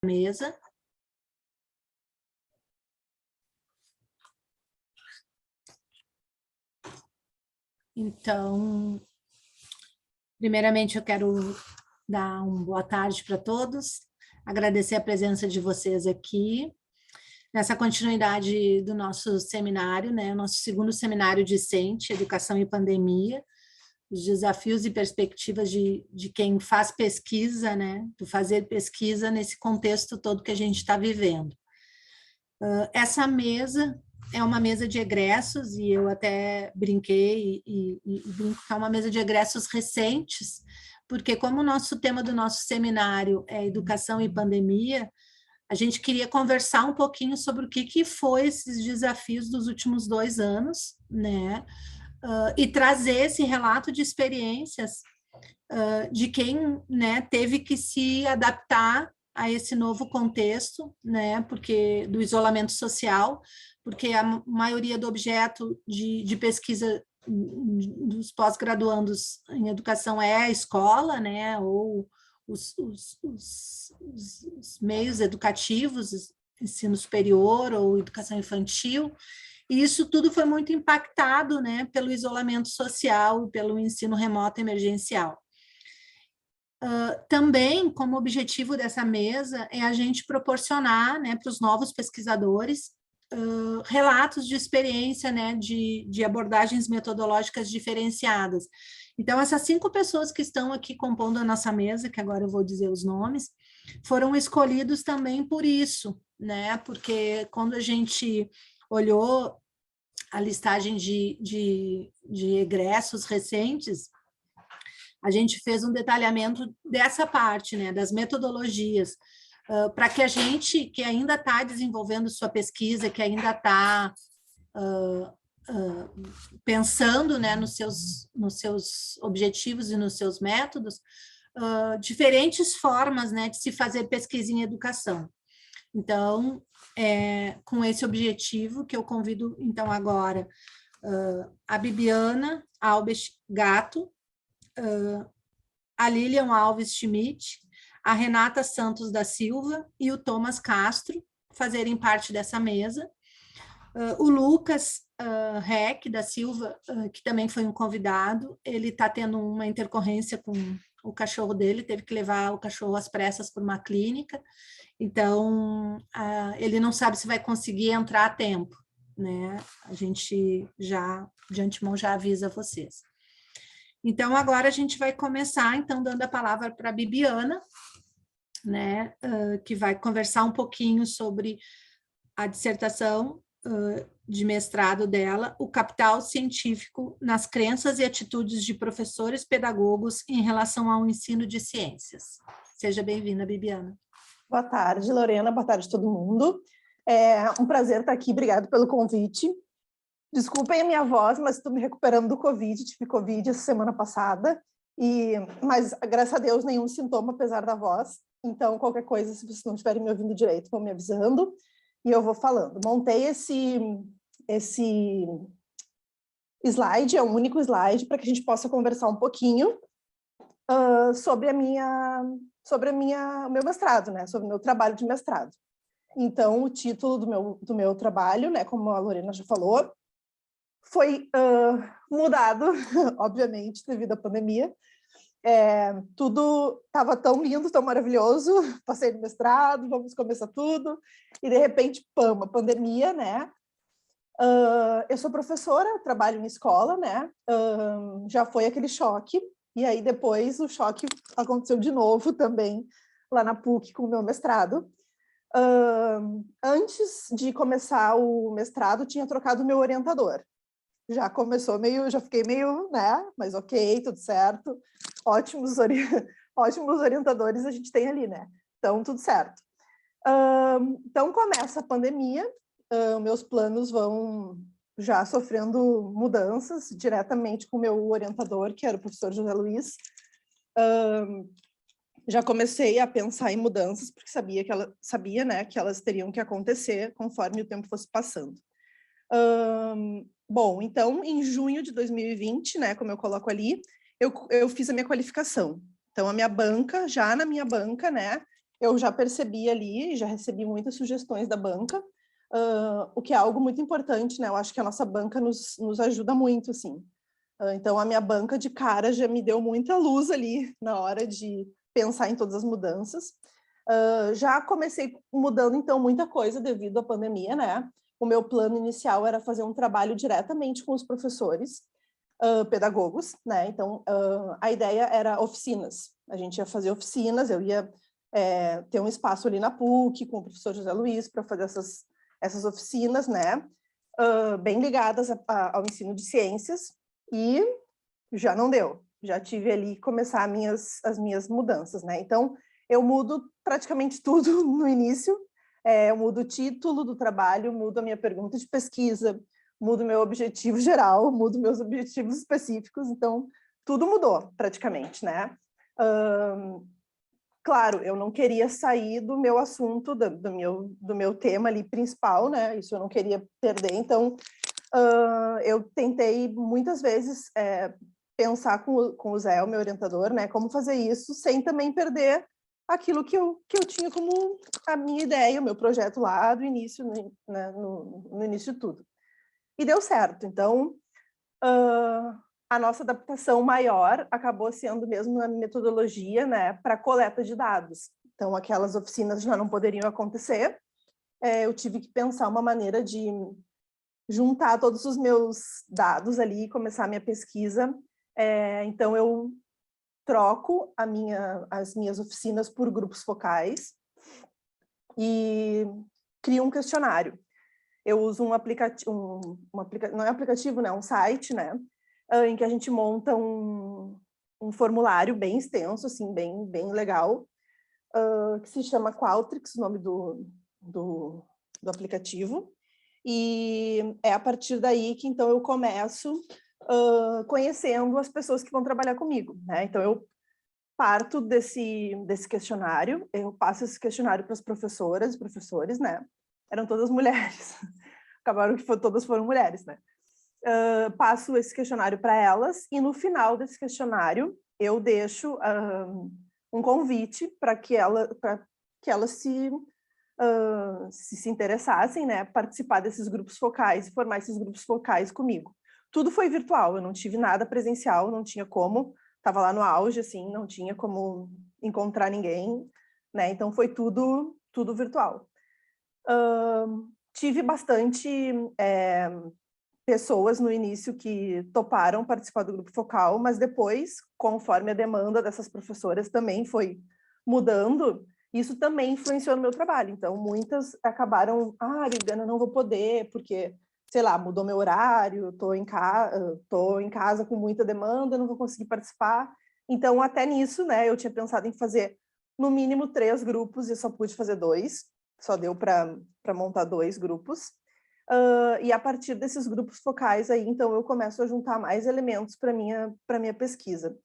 mesa. Então, primeiramente eu quero dar uma boa tarde para todos, agradecer a presença de vocês aqui, nessa continuidade do nosso seminário, né, nosso segundo seminário discente, Educação e Pandemia, os desafios e perspectivas de quem faz pesquisa, né, do fazer pesquisa nesse contexto todo que a gente está vivendo. Essa mesa é uma mesa de egressos, e eu até brinquei e brinco que é uma mesa de egressos recentes, porque como o nosso tema do nosso seminário é educação e pandemia, a gente queria conversar um pouquinho sobre o que foi esses desafios dos últimos 2 anos, né? E trazer esse relato de experiências de quem, né, teve que se adaptar a esse novo contexto, né, porque do isolamento social, porque a maioria do objeto de pesquisa dos pós-graduandos em educação é a escola, né, ou os meios educativos, ensino superior ou educação infantil, e isso tudo foi muito impactado, né, pelo isolamento social, pelo ensino remoto emergencial. Também, como objetivo dessa mesa, é a gente proporcionar, né, para os novos pesquisadores relatos de experiência, né, de abordagens metodológicas diferenciadas. Então, essas 5 pessoas que estão aqui compondo a nossa mesa, que agora eu vou dizer os nomes, foram escolhidos também por isso, né, porque quando a gente olhou a listagem de egressos recentes, a gente fez um detalhamento dessa parte, né, das metodologias, para que a gente, que ainda está desenvolvendo sua pesquisa, que ainda está pensando, né, nos seus objetivos e nos seus métodos, diferentes formas, né, de se fazer pesquisa em educação. Então, com esse objetivo que eu convido, então, agora, a Bibiana Alves Gatto, a Lilian Alves Schmidt, a Renata Santos da Silva e o Thomas Castro fazerem parte dessa mesa. O Lucas Reck da Silva, que também foi um convidado, ele está tendo uma intercorrência com o cachorro dele, teve que levar o cachorro às pressas por uma clínica, então ele não sabe se vai conseguir entrar a tempo, né? A gente já, de antemão, já avisa vocês. Então, agora a gente vai começar, então, dando a palavra para a Bibiana, né, que vai conversar um pouquinho sobre a dissertação de mestrado dela, o capital científico nas crenças e atitudes de professores pedagogos em relação ao ensino de ciências. Seja bem-vinda, Bibiana. Boa tarde, Lorena, boa tarde a todo mundo. É um prazer estar aqui, obrigado pelo convite. Desculpem a minha voz, mas estou me recuperando do Covid, tive Covid essa semana passada, mas graças a Deus nenhum sintoma apesar da voz, então qualquer coisa, se vocês não estiverem me ouvindo direito, vão me avisando e eu vou falando. Montei esse slide, é um único slide, para que a gente possa conversar um pouquinho sobre o meu mestrado, né, sobre o meu trabalho de mestrado. Então, o título do meu trabalho, né, como a Lorena já falou, foi mudado, obviamente, devido à pandemia. Tudo estava tão lindo, tão maravilhoso, passei no mestrado, vamos começar tudo, e de repente, pam, a pandemia, né? Eu sou professora, trabalho em escola, né? Já foi aquele choque, e aí depois o choque aconteceu de novo também, lá na PUC com o meu mestrado. Antes de começar o mestrado, tinha trocado o meu orientador. Já começou meio, já fiquei meio, né, mas ok, tudo certo, ótimos orientadores a gente tem ali, né, então tudo certo. Então começa a pandemia, meus planos vão já sofrendo mudanças diretamente com o meu orientador, que era o professor José Luiz. Já comecei a pensar em mudanças, porque sabia, né, que elas teriam que acontecer conforme o tempo fosse passando. Bom, então, em junho de 2020, né, como eu coloco ali, eu fiz a minha qualificação. Então, já na minha banca, né, eu já percebi ali, já recebi muitas sugestões da banca, o que é algo muito importante, né? Eu acho que a nossa banca nos ajuda muito, assim. Então, a minha banca de cara já me deu muita luz ali na hora de pensar em todas as mudanças. Já comecei mudando, então, muita coisa devido à pandemia, né? O meu plano inicial era fazer um trabalho diretamente com os professores, pedagogos, né? Então, a ideia era oficinas. A gente ia fazer oficinas, eu ia ter um espaço ali na PUC com o professor José Luiz para fazer essas oficinas, né? Bem ligadas ao ensino de ciências, e já não deu. Já tive ali que começar as minhas mudanças, né? Então, eu mudo praticamente tudo no início, eu mudo o título do trabalho, mudo a minha pergunta de pesquisa, mudo meu objetivo geral, mudo meus objetivos específicos, então tudo mudou praticamente, né? Claro, eu não queria sair do meu assunto, do meu tema ali principal, né? Isso eu não queria perder, então eu tentei muitas vezes pensar com o Zé, o meu orientador, né? Como fazer isso sem também perder aquilo que eu tinha como a minha ideia, o meu projeto lá do início, né, no início de tudo. E deu certo. Então, a nossa adaptação maior acabou sendo mesmo na metodologia, né, para coleta de dados. Então, aquelas oficinas já não poderiam acontecer. Eu tive que pensar uma maneira de juntar todos os meus dados ali e começar a minha pesquisa. Então, eu troco as minhas oficinas por grupos focais e crio um questionário. Eu uso um aplicativo, não é aplicativo, né? Um site, né? Em que a gente monta um formulário bem extenso, assim, bem legal, que se chama Qualtrics, o nome do aplicativo. E é a partir daí que, então, eu começo conhecendo as pessoas que vão trabalhar comigo, né? Então, eu parto desse questionário, eu passo esse questionário para as professoras e professores, né? Eram todas mulheres. Acabaram que todas foram mulheres, né? Passo esse questionário para elas e no final desse questionário eu deixo um convite para que elas se interessassem, né, participar desses grupos focais e formar esses grupos focais comigo. Tudo foi virtual, eu não tive nada presencial, não tinha como, estava lá no auge, assim, não tinha como encontrar ninguém, né, então foi tudo virtual. Tive bastante pessoas no início que toparam participar do grupo focal, mas depois, conforme a demanda dessas professoras também foi mudando, isso também influenciou no meu trabalho. Então, muitas acabaram, Viviana, não vou poder, porque, sei lá, mudou meu horário, tô em casa com muita demanda, não vou conseguir participar. Então, até nisso, né, eu tinha pensado em fazer no mínimo 3 grupos e só pude fazer 2, só deu para montar 2 grupos. E a partir desses grupos focais aí, então, eu começo a juntar mais elementos para minha pesquisa.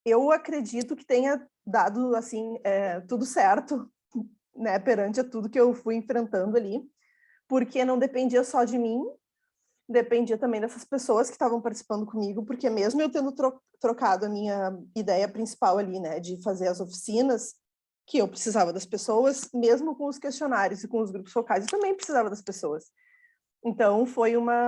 Eu acredito que tenha dado, assim, tudo certo, né, perante a tudo que eu fui enfrentando ali, porque não dependia só de mim, dependia também dessas pessoas que estavam participando comigo, porque mesmo eu tendo trocado a minha ideia principal ali, né, de fazer as oficinas, que eu precisava das pessoas, mesmo com os questionários e com os grupos focais, eu também precisava das pessoas. Então, foi uma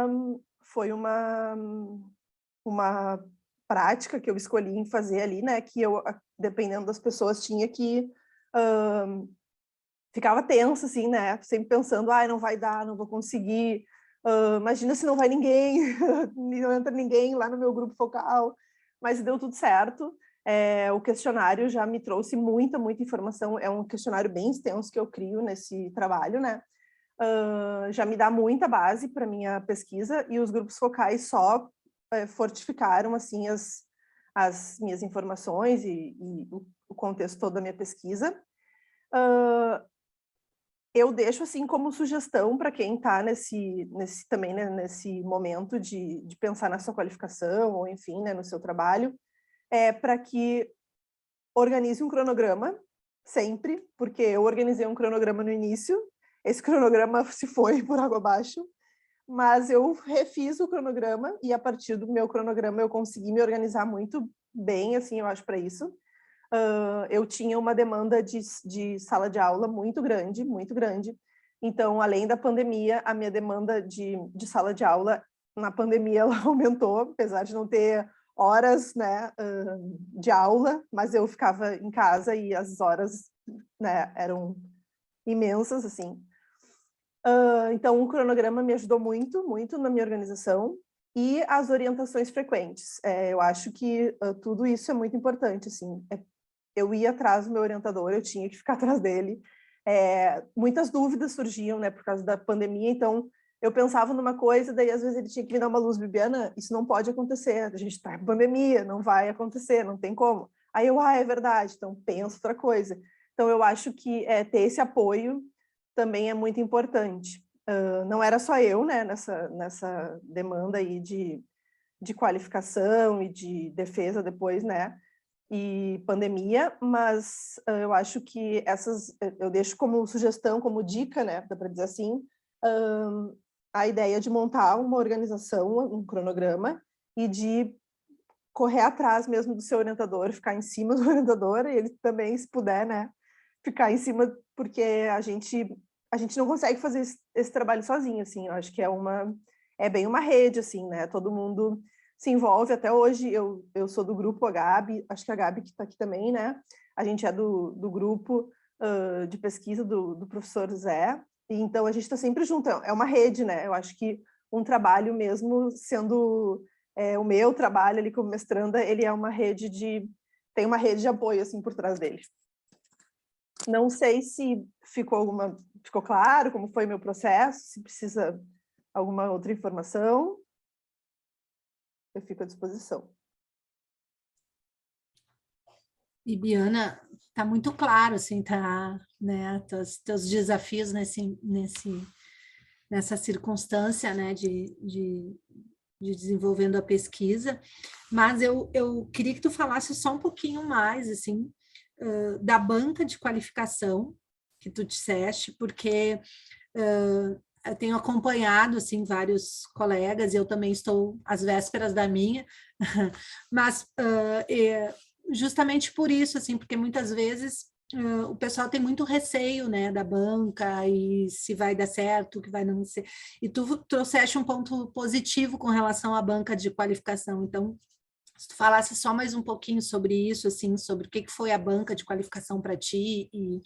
prática que eu escolhi em fazer ali, né, que eu, dependendo das pessoas, tinha que... ficava tensa, assim, né, sempre pensando, não vai dar, não vou conseguir, imagina se não vai ninguém, não entra ninguém lá no meu grupo focal, mas deu tudo certo. O questionário já me trouxe muita informação, é um questionário bem extenso que eu crio nesse trabalho, né? Já me dá muita base para minha pesquisa e os grupos focais só fortificaram, assim, as minhas informações e o contexto todo da minha pesquisa. Eu deixo, assim, como sugestão para quem está também, né, nesse momento de pensar na sua qualificação ou, enfim, né, no seu trabalho, para que organize um cronograma, sempre, porque eu organizei um cronograma no início, esse cronograma se foi por água abaixo, mas eu refiz o cronograma e a partir do meu cronograma eu consegui me organizar muito bem, assim, eu acho, para isso. eu tinha uma demanda de sala de aula muito grande, muito grande. Então, além da pandemia, a minha demanda de sala de aula, na pandemia, ela aumentou, apesar de não ter horas, né, de aula, mas eu ficava em casa e as horas, né, eram imensas, assim. Então, o cronograma me ajudou muito, muito na minha organização e as orientações frequentes. Eu acho que tudo isso é muito importante, assim. Eu ia atrás do meu orientador, eu tinha que ficar atrás dele. Muitas dúvidas surgiam, né, por causa da pandemia, então eu pensava numa coisa, daí às vezes ele tinha que me dar uma luz, Bibiana, isso não pode acontecer, a gente está em pandemia, não vai acontecer, não tem como. Aí eu, é verdade, então penso outra coisa. Então eu acho que ter esse apoio também é muito importante. Não era só eu, né, nessa demanda aí de qualificação e de defesa depois, né, e pandemia, mas eu acho que eu deixo como sugestão, como dica, né, dá para dizer assim, a ideia de montar uma organização, um cronograma, e de correr atrás mesmo do seu orientador, ficar em cima do orientador, e ele também, se puder, né, ficar em cima, porque a gente não consegue fazer esse trabalho sozinho, assim, eu acho que é bem uma rede, assim, né, todo mundo se envolve. Até hoje eu sou do grupo, a Gabi, acho que a Gabi que está aqui também, né, a gente é do grupo de pesquisa do professor Zé, e então a gente está sempre junto, é uma rede, né, eu acho que um trabalho mesmo sendo o meu trabalho ali como mestranda, ele é uma rede tem uma rede de apoio, assim, por trás dele. Não sei se ficou claro como foi meu processo, se precisa alguma outra informação, eu fico à disposição. Bibiana, tá muito claro, assim, tá, né, teus desafios nessa circunstância, né, de desenvolvendo a pesquisa, mas eu queria que tu falasse só um pouquinho mais, assim, da banca de qualificação que tu disseste, porque eu tenho acompanhado, assim, vários colegas, e eu também estou às vésperas da minha, mas justamente por isso, assim, porque muitas vezes o pessoal tem muito receio, né, da banca e se vai dar certo, o que vai não ser. E tu trouxeste um ponto positivo com relação à banca de qualificação. Então, se tu falasse só mais um pouquinho sobre isso, assim, sobre o que foi a banca de qualificação para ti e,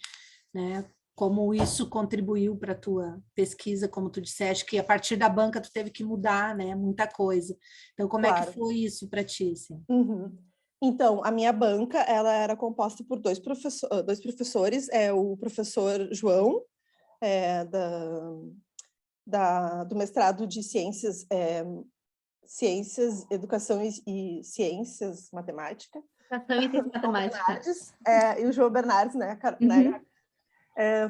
né, como isso contribuiu para a tua pesquisa, como tu disseste, que a partir da banca tu teve que mudar, né, muita coisa. Então, como é que Claro. foi isso para ti, assim? Uhum. Então, a minha banca, ela era composta por dois professores, o professor João, do mestrado de Ciências, Educação e Ciências, Matemática. Educação e Ciência Matemática. E o João Bernardes, né?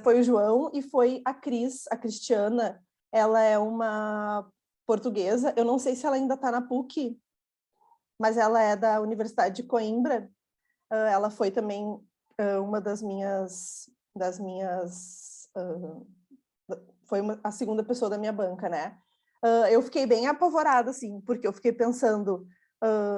Foi o João e foi a Cristiana. Ela é uma portuguesa, eu não sei se ela ainda está na PUC, mas ela é da Universidade de Coimbra. Ela foi também uma das minhas foi a segunda pessoa da minha banca, né? Eu fiquei bem apavorada, assim, porque eu fiquei pensando,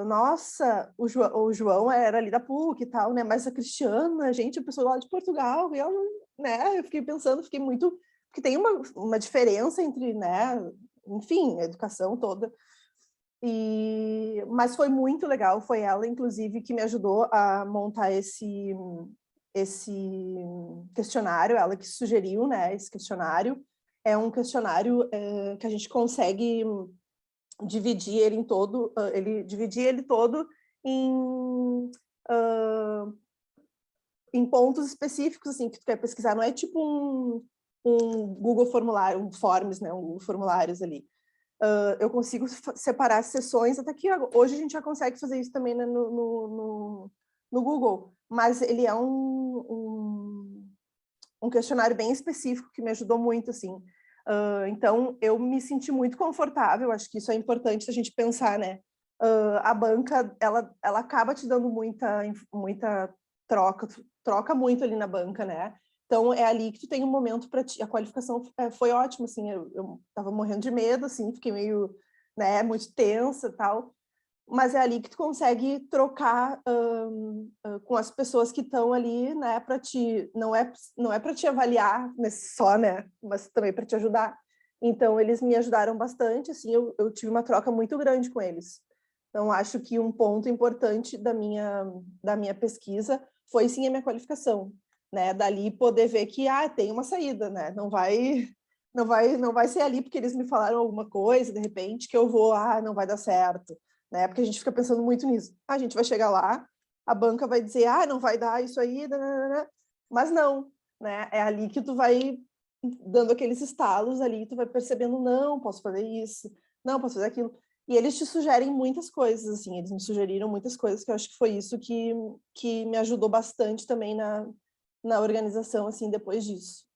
nossa, o João era ali da PUC e tal, né? Mas a Cristiana, gente, a pessoa lá de Portugal, e ela, né? Eu fiquei pensando, fiquei muito... Porque tem uma diferença entre, né? Enfim, a educação toda. Mas foi muito legal, foi ela, inclusive, que me ajudou a montar esse questionário, ela que sugeriu, né, esse questionário. É um questionário que a gente consegue dividir ele ele todo em pontos específicos, assim, que tu quer pesquisar. Não é tipo um Google formulário, um Forms, né, um Google Formulários ali. Eu consigo separar sessões, até que hoje a gente já consegue fazer isso também, né, no Google, mas ele é um questionário bem específico que me ajudou muito, assim. Então, eu me senti muito confortável, acho que isso é importante a gente pensar, né? A banca, ela acaba te dando muita troca muito ali na banca, né? Então, é ali que tu tem um momento para ti. A qualificação foi ótima, assim, eu tava morrendo de medo, assim, fiquei meio, né, muito tensa e tal. mas é ali que tu consegue trocar com as pessoas que estão ali, né, para te, não é para te avaliar só, né, mas também para te ajudar. Então, eles me ajudaram bastante, assim, eu tive uma troca muito grande com eles. Então, acho que um ponto importante da minha pesquisa foi, sim, a minha qualificação, né, dali poder ver que, tem uma saída, né, não vai ser ali porque eles me falaram alguma coisa, de repente, que eu vou, não vai dar certo, né? Porque a gente fica pensando muito nisso. A gente vai chegar lá, a banca vai dizer, não vai dar isso aí, nananana. Mas não, né? É ali que tu vai dando aqueles estalos ali, tu vai percebendo, não, posso fazer isso, não, posso fazer aquilo. E eles te sugerem muitas coisas, assim, eles me sugeriram muitas coisas, que eu acho que foi isso que me ajudou bastante também na organização, assim, depois disso.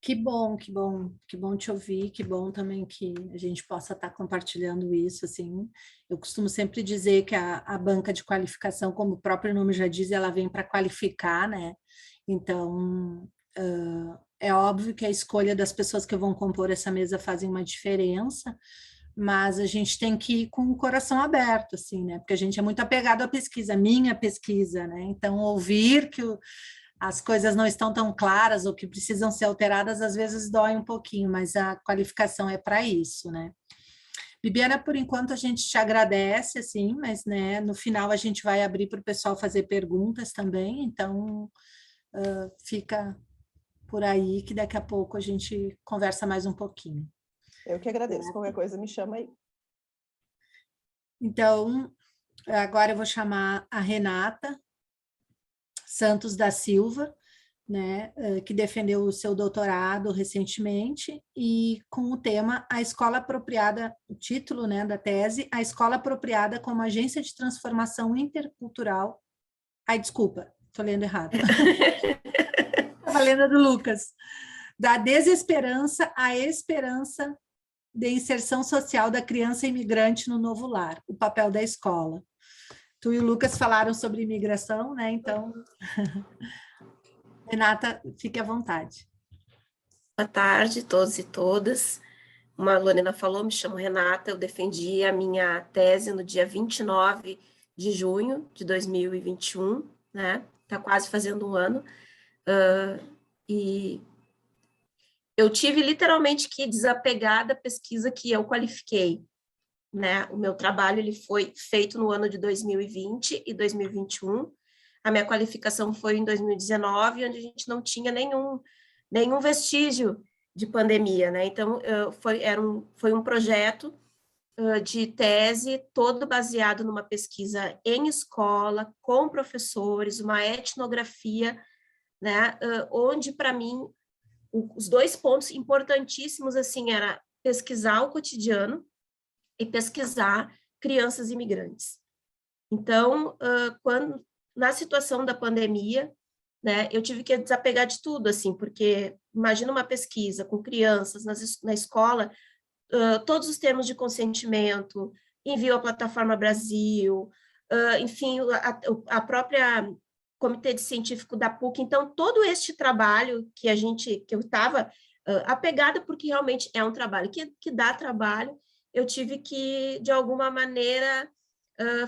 Que bom, que bom, que bom te ouvir, que bom também que a gente possa estar compartilhando isso, assim. Eu costumo sempre dizer que a banca de qualificação, como o próprio nome já diz, ela vem para qualificar, né? Então, é óbvio que a escolha das pessoas que vão compor essa mesa fazem uma diferença, mas a gente tem que ir com o coração aberto, assim, né? Porque a gente é muito apegado à pesquisa, minha pesquisa, né? Então, ouvir que as coisas não estão tão claras ou que precisam ser alteradas, às vezes dói um pouquinho, mas a qualificação é para isso, né? Bibiana, por enquanto a gente te agradece, assim, mas né, no final a gente vai abrir para o pessoal fazer perguntas também, então fica por aí que daqui a pouco a gente conversa mais um pouquinho. Eu que agradeço. Qualquer coisa me chama aí. Então, agora eu vou chamar a Renata Santos da Silva, né, que defendeu o seu doutorado recentemente, e com o tema A Escola Apropriada, o título, né, da tese, A Escola Apropriada como Agência de Transformação Intercultural. Ai, desculpa, estou lendo errado. Estava lendo a do Lucas. Da desesperança à esperança de inserção social da criança imigrante no novo lar, o papel da escola. Tu e o Lucas falaram sobre imigração, né? Então, Renata, fique à vontade. Boa tarde, todos e todas. Como a Lorena falou, me chamo Renata, eu defendi a minha tese no dia 29 de junho de 2021, né? Está quase fazendo um ano. E eu tive literalmente que desapegar da pesquisa que eu qualifiquei, né? O meu trabalho ele foi feito no ano de 2020 e 2021. A minha qualificação foi em 2019, onde a gente não tinha nenhum vestígio de pandemia, né? Então, foi um projeto de tese todo baseado numa pesquisa em escola, com professores, uma etnografia, né? Onde, para mim, os dois pontos importantíssimos, assim, era pesquisar o cotidiano e pesquisar crianças imigrantes. Então, quando na situação da pandemia, né, eu tive que desapegar de tudo, assim, porque imagina uma pesquisa com crianças na escola, todos os termos de consentimento, envio à plataforma Brasil, enfim, a própria comitê de científico da PUC. Então, todo este trabalho que eu estava apegada, porque realmente é um trabalho que dá trabalho, eu tive que, de alguma maneira,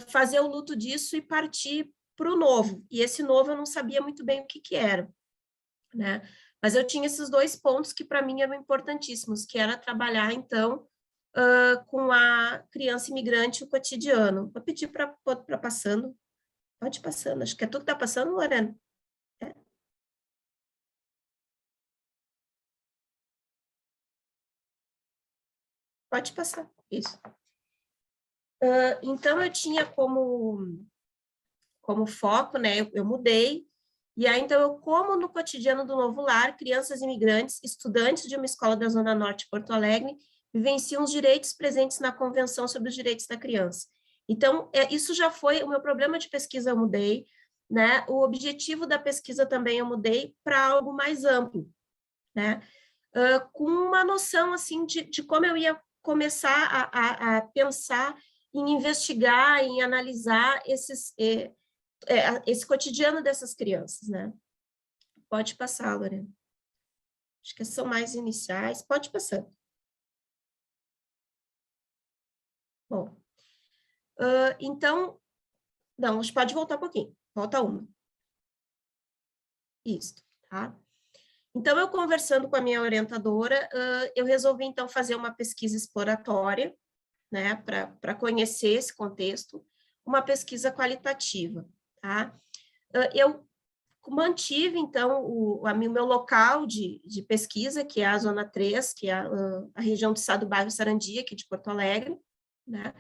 fazer o luto disso e partir para o novo. E esse novo eu não sabia muito bem o que era, né? Mas eu tinha esses dois pontos que para mim eram importantíssimos, que era trabalhar, então, com a criança imigrante o cotidiano. Vou pedir para passando. Pode ir passando. Acho que é tu que está passando, Lorena? É. Pode passar. Isso. Então, eu tinha como foco, né? Eu mudei. E aí, então, como no cotidiano do Novo Lar, crianças imigrantes, estudantes de uma escola da Zona Norte de Porto Alegre, vivenciam os direitos presentes na Convenção sobre os Direitos da Criança. Então, isso já foi o meu problema de pesquisa, eu mudei, né? O objetivo da pesquisa também eu mudei para algo mais amplo, né? Com uma noção, assim, de como eu ia começar a pensar em investigar, em analisar esse cotidiano dessas crianças, né? Pode passar, Lorena. Acho que são mais iniciais. Pode passar. Bom, então, não, pode voltar um pouquinho. Volta uma. Isso, tá? Então, eu conversando com a minha orientadora, eu resolvi, então, fazer uma pesquisa exploratória, né, para conhecer esse contexto, uma pesquisa qualitativa, tá? Eu mantive, então, o meu local de pesquisa, que é a Zona 3, que é a região do estado do bairro Sarandia, aqui de Porto Alegre, né?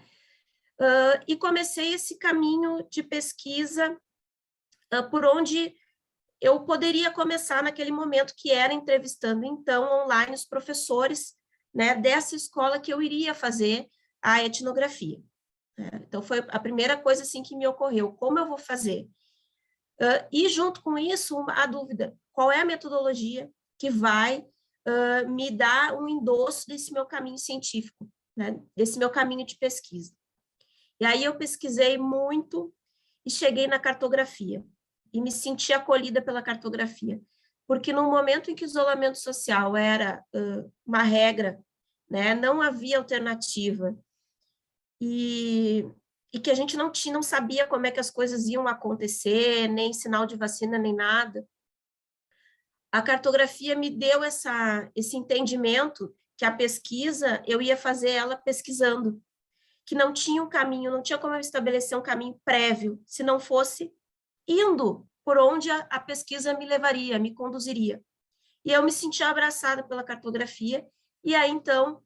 E comecei esse caminho de pesquisa por onde eu poderia começar naquele momento, que era entrevistando, então, online os professores, né, dessa escola que eu iria fazer a etnografia. Né? Então, foi a primeira coisa, assim, que me ocorreu, como eu vou fazer? E, junto com isso, a dúvida, qual é a metodologia que vai me dar um endosso desse meu caminho científico, né, desse meu caminho de pesquisa. E aí eu pesquisei muito e cheguei na cartografia, e me senti acolhida pela cartografia, porque no momento em que o isolamento social era uma regra, né, não havia alternativa, e que a gente não sabia como é que as coisas iam acontecer, nem sinal de vacina, nem nada, a cartografia me deu esse entendimento que a pesquisa, eu ia fazer ela pesquisando, que não tinha um caminho, não tinha como eu estabelecer um caminho prévio, se não fosse indo por onde a pesquisa me levaria, me conduziria. E eu me senti abraçada pela cartografia, e aí, então,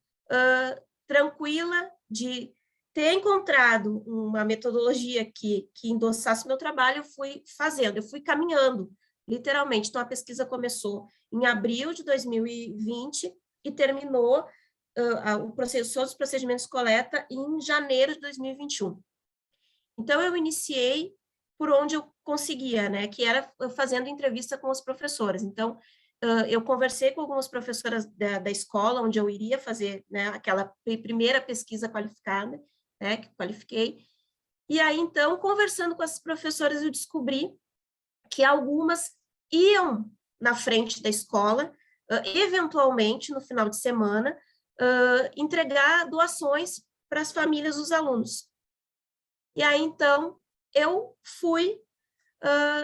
tranquila de ter encontrado uma metodologia que endossasse meu trabalho, eu fui fazendo, eu fui caminhando, literalmente. Então, a pesquisa começou em abril de 2020 e terminou todos os procedimentos de coleta em janeiro de 2021. Então, eu iniciei por onde eu conseguia, né, que era fazendo entrevista com os professores. Então, eu conversei com algumas professoras da escola, onde eu iria fazer, né, aquela primeira pesquisa qualificada, né, que qualifiquei, e aí, então, conversando com as professoras, eu descobri que algumas iam na frente da escola, eventualmente, no final de semana, entregar doações para as famílias dos alunos. E aí, então, eu fui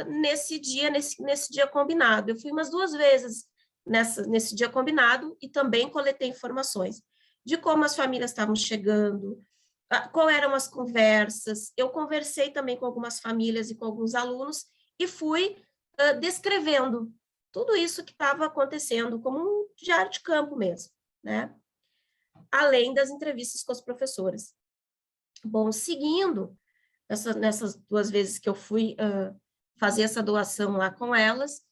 nesse dia combinado. Eu fui umas 2 vezes nesse dia combinado e também coletei informações de como as famílias estavam chegando, qual eram as conversas. Eu conversei também com algumas famílias e com alguns alunos e fui descrevendo tudo isso que estava acontecendo, como um diário de campo mesmo, né? Além das entrevistas com as professoras. Bom, seguindo nessas 2 vezes que eu fui fazer essa doação lá com elas,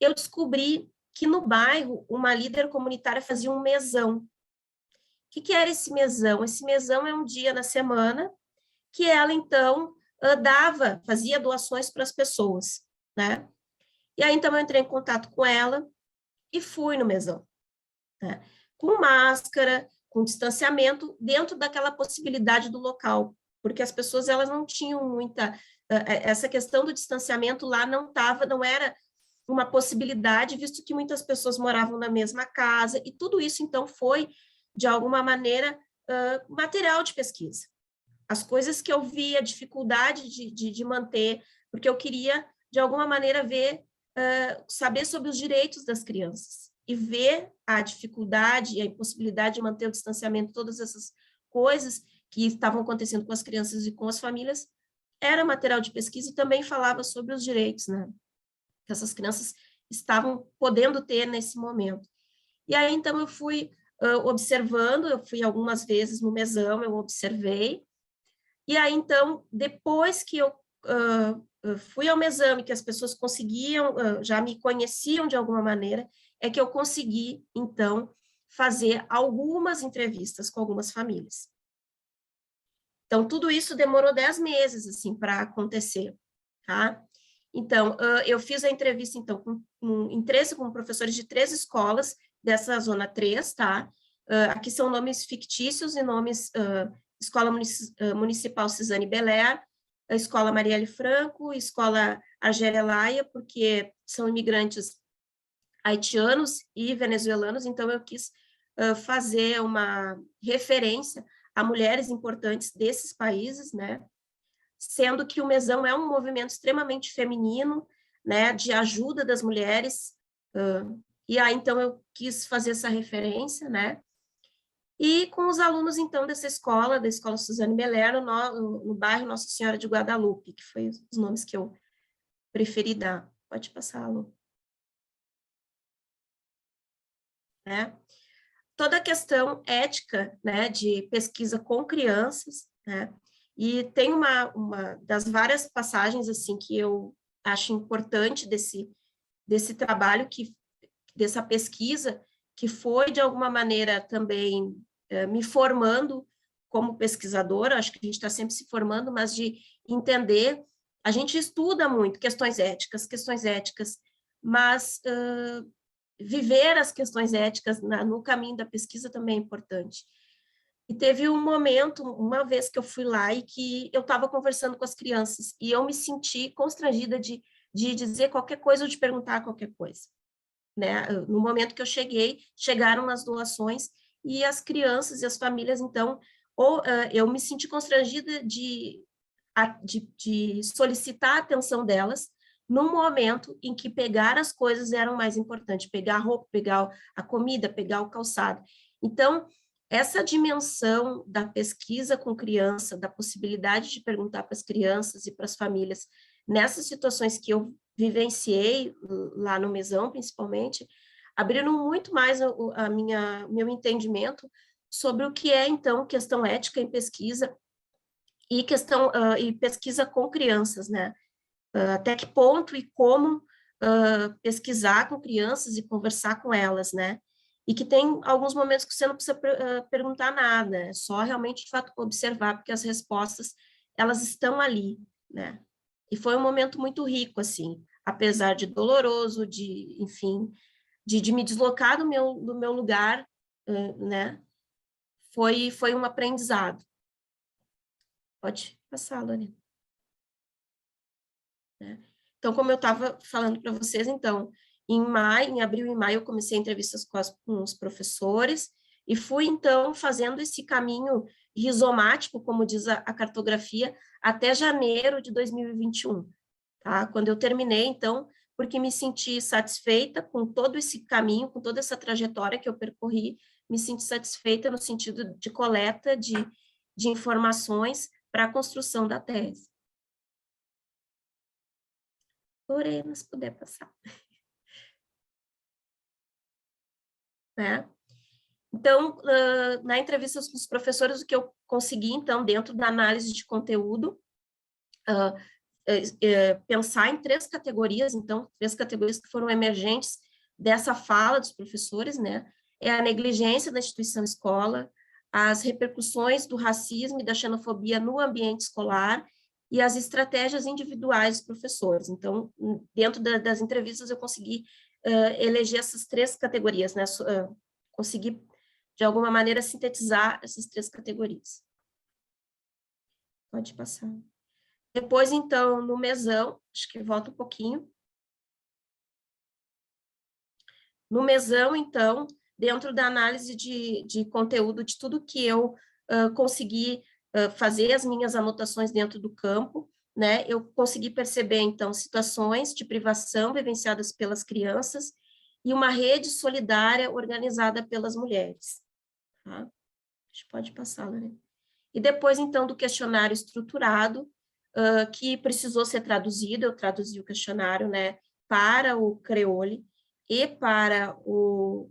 eu descobri que no bairro uma líder comunitária fazia um mesão. O que era esse mesão? Esse mesão é um dia na semana que ela, então, fazia doações para as pessoas, né? E aí, então, eu entrei em contato com ela e fui no mesão, né? Com máscara, com distanciamento, dentro daquela possibilidade do local, porque as pessoas, elas não tinham muita... essa questão do distanciamento lá não era uma possibilidade, visto que muitas pessoas moravam na mesma casa, e tudo isso, então, foi, de alguma maneira, material de pesquisa. As coisas que eu vi, a dificuldade de manter, porque eu queria, de alguma maneira, saber sobre os direitos das crianças, e ver a dificuldade e a impossibilidade de manter o distanciamento, todas essas coisas que estavam acontecendo com as crianças e com as famílias, era material de pesquisa e também falava sobre os direitos, né, que essas crianças estavam podendo ter nesse momento. E aí, então, eu fui observando, eu fui algumas vezes no mesão, eu observei, e aí, então, depois que eu fui ao mesão e que as pessoas conseguiam, já me conheciam de alguma maneira, é que eu consegui, então, fazer algumas entrevistas com algumas famílias. Então, tudo isso demorou 10 meses, assim, para acontecer, tá? Então, eu fiz a entrevista, então, com professores de 3 escolas dessa Zona 3, tá? Aqui são nomes fictícios e nomes, Escola Municipal Cisane Beller, a Escola Marielle Franco, Escola Argélia Laia, porque são imigrantes haitianos e venezuelanos, então eu quis fazer uma referência a mulheres importantes desses países, né? Sendo que o Mesão é um movimento extremamente feminino, né, de ajuda das mulheres, e aí então eu quis fazer essa referência, né? E com os alunos, então, dessa escola, da Escola Suzane Melero, no bairro Nossa Senhora de Guadalupe, que foi os nomes que eu preferi dar. Pode passar, Lu. Né? Toda a questão ética, né, de pesquisa com crianças, né? E tem uma das várias passagens, assim, que eu acho importante desse trabalho, dessa pesquisa, que foi, de alguma maneira, também me formando como pesquisadora, acho que a gente está sempre se formando, mas de entender, a gente estuda muito questões éticas, mas viver as questões éticas no caminho da pesquisa também é importante. E teve um momento, uma vez que eu fui lá e que eu estava conversando com as crianças, e eu me senti constrangida de dizer qualquer coisa ou de perguntar qualquer coisa. Né? No momento que eu chegaram as doações, e as crianças e as famílias, então, eu me senti constrangida de solicitar a atenção delas, num momento em que pegar as coisas eram mais importante, pegar a roupa, pegar a comida, pegar o calçado. Então, essa dimensão da pesquisa com criança, da possibilidade de perguntar para as crianças e para as famílias, nessas situações que eu vivenciei lá no Mesão, principalmente, abriram muito mais meu entendimento sobre o que é, então, questão ética em pesquisa e e pesquisa com crianças, né? Até que ponto e como pesquisar com crianças e conversar com elas, né? E que tem alguns momentos que você não precisa perguntar nada, é só realmente, de fato, observar, porque as respostas, elas estão ali, né? E foi um momento muito rico, assim, apesar de doloroso, enfim, de me deslocar do meu lugar, né? Foi um aprendizado. Pode passar, Lorena. Né? Então, como eu estava falando para vocês, então, em abril e maio, eu comecei entrevistas com os professores e fui, então, fazendo esse caminho rizomático, como diz a cartografia, até janeiro de 2021, tá? Quando eu terminei, então, porque me senti satisfeita com todo esse caminho, com toda essa trajetória que eu percorri, me senti satisfeita no sentido de coleta de informações para a construção da tese. Lorena, se puder passar. Né? Então, na entrevista com os professores, o que eu consegui, então, dentro da análise de conteúdo, pensar em 3 categorias, então, 3 categorias que foram emergentes dessa fala dos professores, né? É a negligência da instituição escola, as repercussões do racismo e da xenofobia no ambiente escolar e as estratégias individuais dos professores. Então, dentro das entrevistas, eu consegui eleger essas 3 categorias, né? Consegui, de alguma maneira, sintetizar essas 3 categorias. Pode passar. Depois, então, no Mesão, acho que volta um pouquinho. No Mesão, então, dentro da análise de conteúdo, de tudo que eu consegui fazer as minhas anotações dentro do campo, né, eu consegui perceber, então, situações de privação vivenciadas pelas crianças e uma rede solidária organizada pelas mulheres. Tá? A gente pode passar, Lorena. E depois, então, do questionário estruturado, que precisou ser traduzido, eu traduzi o questionário, né, para o creole e para o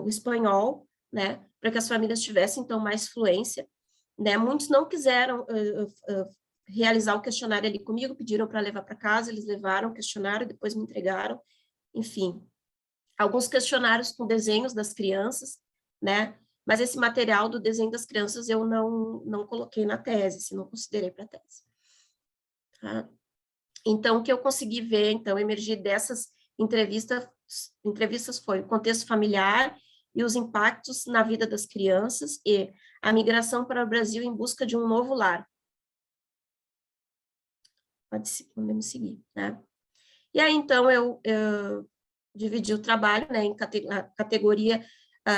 espanhol, né, para que as famílias tivessem, então, mais fluência, né, muitos não quiseram realizar o questionário ali comigo, pediram para levar para casa, eles levaram o questionário, depois me entregaram, enfim, alguns questionários com desenhos das crianças, né, mas esse material do desenho das crianças eu não coloquei na tese, não considerei para a tese. Tá? Então, o que eu consegui ver, então, emergir dessas entrevistas foi o contexto familiar e os impactos na vida das crianças e a migração para o Brasil em busca de um novo lar. Podemos seguir, né? E aí, então, eu dividi o trabalho, né, em categoria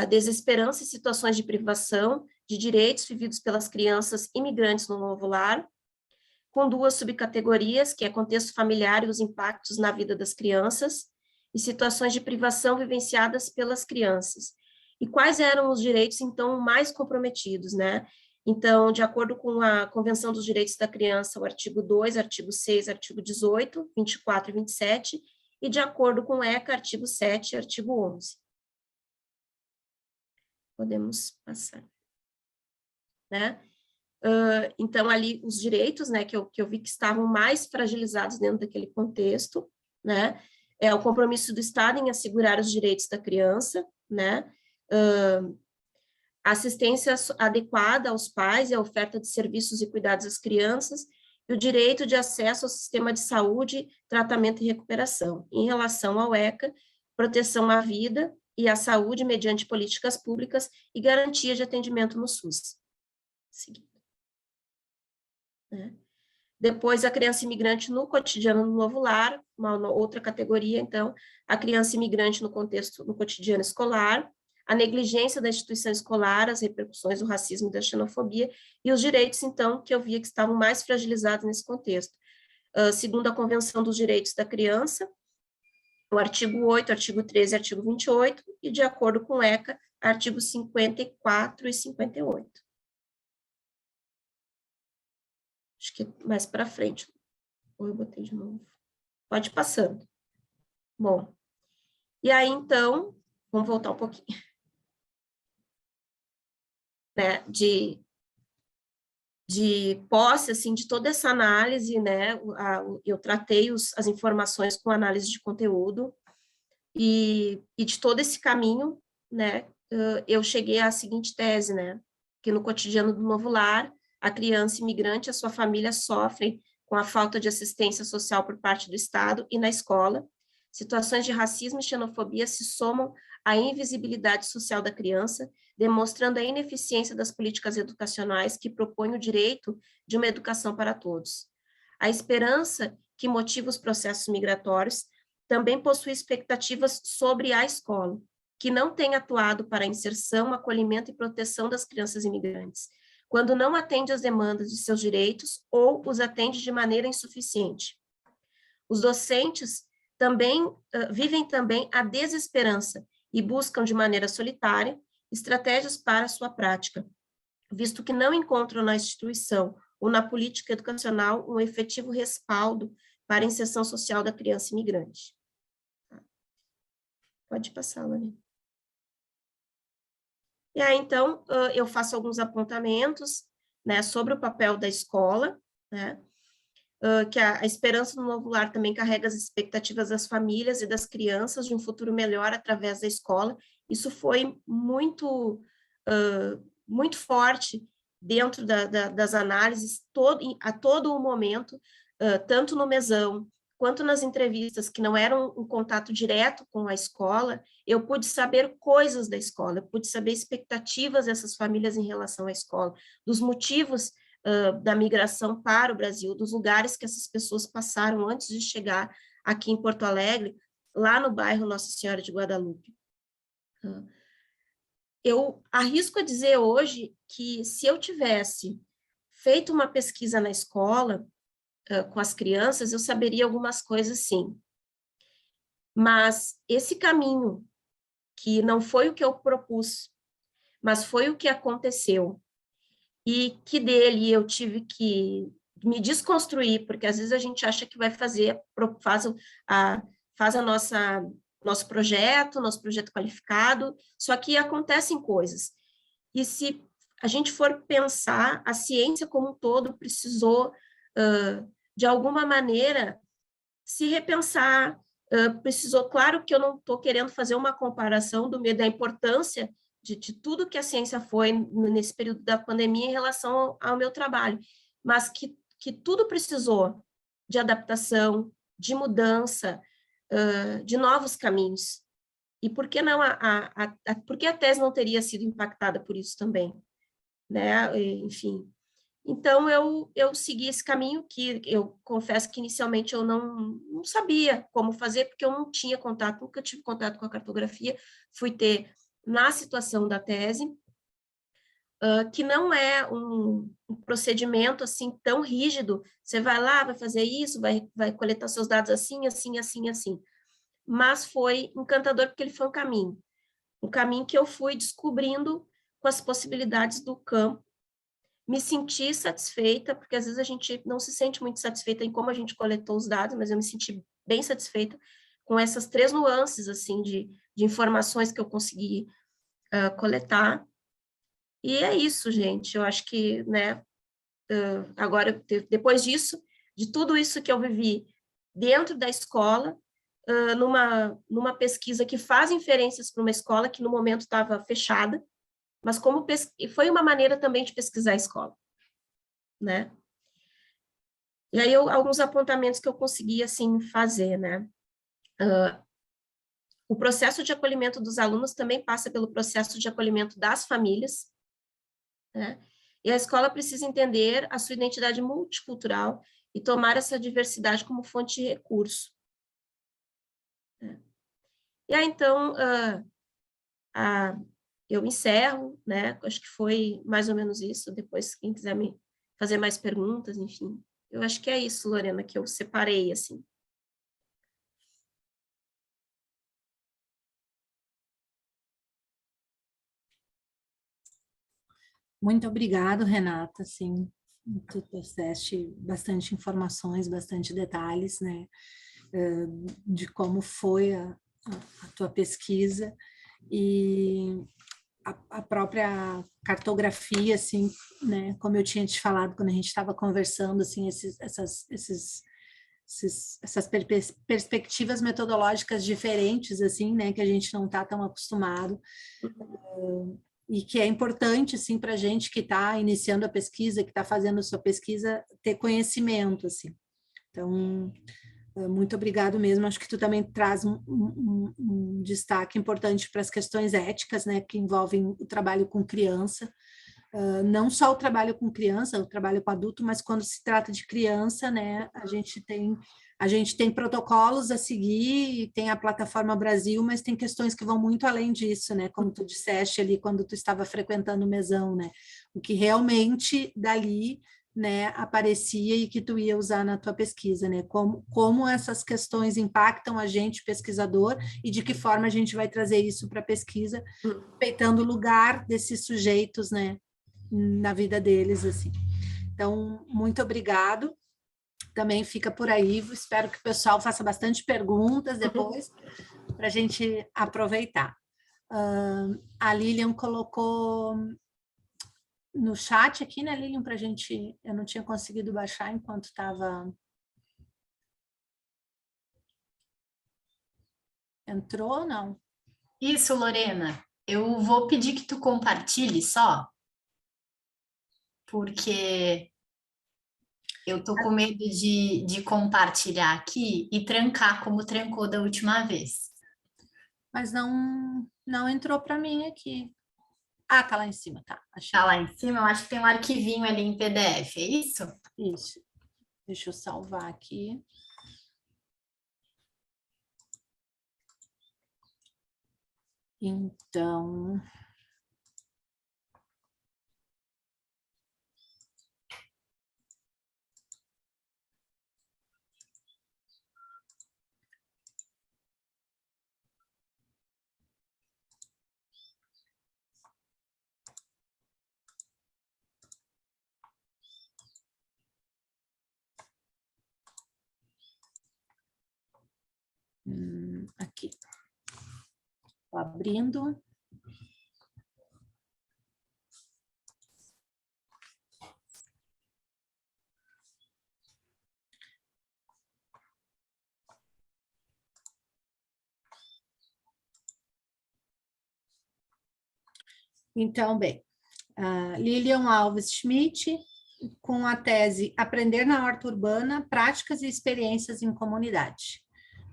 desesperança e situações de privação de direitos vividos pelas crianças imigrantes no novo lar, com 2 subcategorias, que é contexto familiar e os impactos na vida das crianças, e situações de privação vivenciadas pelas crianças. E quais eram os direitos, então, mais comprometidos, né? Então, de acordo com a Convenção dos Direitos da Criança, o artigo 2, artigo 6, artigo 18, 24 e 27, e de acordo com o ECA, artigo 7 e artigo 11. Podemos passar. Né? Então, ali, os direitos, né, que eu vi que estavam mais fragilizados dentro daquele contexto, né, é o compromisso do Estado em assegurar os direitos da criança, né, assistência adequada aos pais e a oferta de serviços e cuidados às crianças, e o direito de acesso ao sistema de saúde, tratamento e recuperação. Em relação ao ECA, proteção à vida e à saúde mediante políticas públicas e garantia de atendimento no SUS. Seguindo. Né? Depois, a criança imigrante no cotidiano no novo lar, uma outra categoria, então, a criança imigrante no contexto, no cotidiano escolar, a negligência da instituição escolar, as repercussões do racismo e da xenofobia, e os direitos, então, que eu via que estavam mais fragilizados nesse contexto. Segundo a Convenção dos Direitos da Criança, o artigo 8, artigo 13 e artigo 28, e de acordo com o ECA, artigos 54 e 58. Acho que mais para frente. Ou eu botei de novo. Pode ir passando. Bom. E aí, então, vamos voltar um pouquinho. Né, de posse, assim, de toda essa análise, né, eu tratei as informações com análise de conteúdo, e de todo esse caminho, né, eu cheguei à seguinte tese, né, que no cotidiano do novo lar, a criança imigrante e a sua família sofrem com a falta de assistência social por parte do Estado e na escola. Situações de racismo e xenofobia se somam à invisibilidade social da criança, demonstrando a ineficiência das políticas educacionais que propõem o direito de uma educação para todos. A esperança que motiva os processos migratórios também possui expectativas sobre a escola, que não tem atuado para a inserção, acolhimento e proteção das crianças imigrantes, quando não atende às demandas de seus direitos ou os atende de maneira insuficiente. Os docentes vivem também a desesperança e buscam de maneira solitária estratégias para sua prática, visto que não encontram na instituição ou na política educacional um efetivo respaldo para a inserção social da criança imigrante. Pode passar, Lani. E aí, então, eu faço alguns apontamentos, né, sobre o papel da escola, né, que a esperança no novo lar também carrega as expectativas das famílias e das crianças de um futuro melhor através da escola. Isso foi muito, muito forte dentro das análises a todo o momento, tanto no mesão, quanto nas entrevistas, que não eram um contato direto com a escola, eu pude saber coisas da escola, eu pude saber expectativas dessas famílias em relação à escola, dos motivos da migração para o Brasil, dos lugares que essas pessoas passaram antes de chegar aqui em Porto Alegre, lá no bairro Nossa Senhora de Guadalupe. Eu arrisco a dizer hoje que se eu tivesse feito uma pesquisa na escola, com as crianças, eu saberia algumas coisas, sim. Mas esse caminho, que não foi o que eu propus, mas foi o que aconteceu, e que dele eu tive que me desconstruir, porque às vezes a gente acha que vai faz nosso projeto qualificado, só que acontecem coisas. E se a gente for pensar, a ciência como um todo precisou, de alguma maneira, se repensar, precisou, claro que eu não estou querendo fazer uma comparação da importância de tudo que a ciência foi nesse período da pandemia em relação ao meu trabalho, mas que tudo precisou de adaptação, de mudança, de novos caminhos. E por que não por que a tese não teria sido impactada por isso também? Né? Enfim, Então, eu segui esse caminho que eu confesso que inicialmente eu não sabia como fazer, porque eu não tinha contato, nunca tive contato com a cartografia, fui ter na situação da tese, que não é um procedimento assim tão rígido, você vai lá, vai fazer isso, vai coletar seus dados assim, assim, assim, assim. Mas foi encantador porque ele foi um caminho que eu fui descobrindo com as possibilidades do campo. Me senti satisfeita, porque às vezes a gente não se sente muito satisfeita em como a gente coletou os dados, mas eu me senti bem satisfeita com essas 3 nuances, assim, de informações que eu consegui coletar. E é isso, gente. Eu acho que, né, agora, depois disso, de tudo isso que eu vivi dentro da escola, numa pesquisa que faz inferências para uma escola que no momento estava fechada, mas foi uma maneira também de pesquisar a escola, né? E aí, alguns apontamentos que eu consegui, assim, fazer, né? O processo de acolhimento dos alunos também passa pelo processo de acolhimento das famílias, né? E a escola precisa entender a sua identidade multicultural e tomar essa diversidade como fonte de recurso. Né? E aí, então, eu encerro, né? Acho que foi mais ou menos isso. Depois, quem quiser me fazer mais perguntas, enfim. Eu acho que é isso, Lorena, que eu separei, assim. Muito obrigado, Renata, assim, tu trouxeste bastante informações, bastante detalhes, né, de como foi a tua pesquisa e a própria cartografia, assim, né, como eu tinha te falado quando a gente estava conversando, assim, essas perspectivas metodológicas diferentes, assim, né, que a gente não está tão acostumado, e que é importante, assim, para a gente que está iniciando a pesquisa, que está fazendo a sua pesquisa, ter conhecimento, assim. Então, muito obrigado mesmo, acho que tu também traz um destaque importante para as questões éticas, né, que envolvem o trabalho com criança, não só o trabalho com criança, o trabalho com adulto, mas quando se trata de criança, né, a gente tem protocolos a seguir, tem a Plataforma Brasil, mas tem questões que vão muito além disso, né, como tu disseste ali quando tu estava frequentando o mesão, né, o que realmente dali, né, aparecia e que tu ia usar na tua pesquisa, né, como essas questões impactam a gente, pesquisador, e de que forma a gente vai trazer isso para a pesquisa, respeitando o lugar desses sujeitos, né, na vida deles, assim. Então, muito obrigado. Também fica por aí. Espero que o pessoal faça bastante perguntas depois, para a gente aproveitar. A Lilian colocou no chat aqui, né, Lilian, para a gente... Eu não tinha conseguido baixar enquanto estava... Entrou ou não? Isso, Lorena. Eu vou pedir que tu compartilhe só, porque eu tô com medo de compartilhar aqui e trancar como trancou da última vez. Mas não entrou para mim aqui. Ah, tá lá em cima, tá. Achei. Tá lá em cima, eu acho que tem um arquivinho ali em PDF, é isso? Isso. Deixa eu salvar aqui. Então... aqui. Tô abrindo. Então, bem, Lilian Alves Schmidt, com a tese Aprender na Horta Urbana, Práticas e Experiências em Comunidade.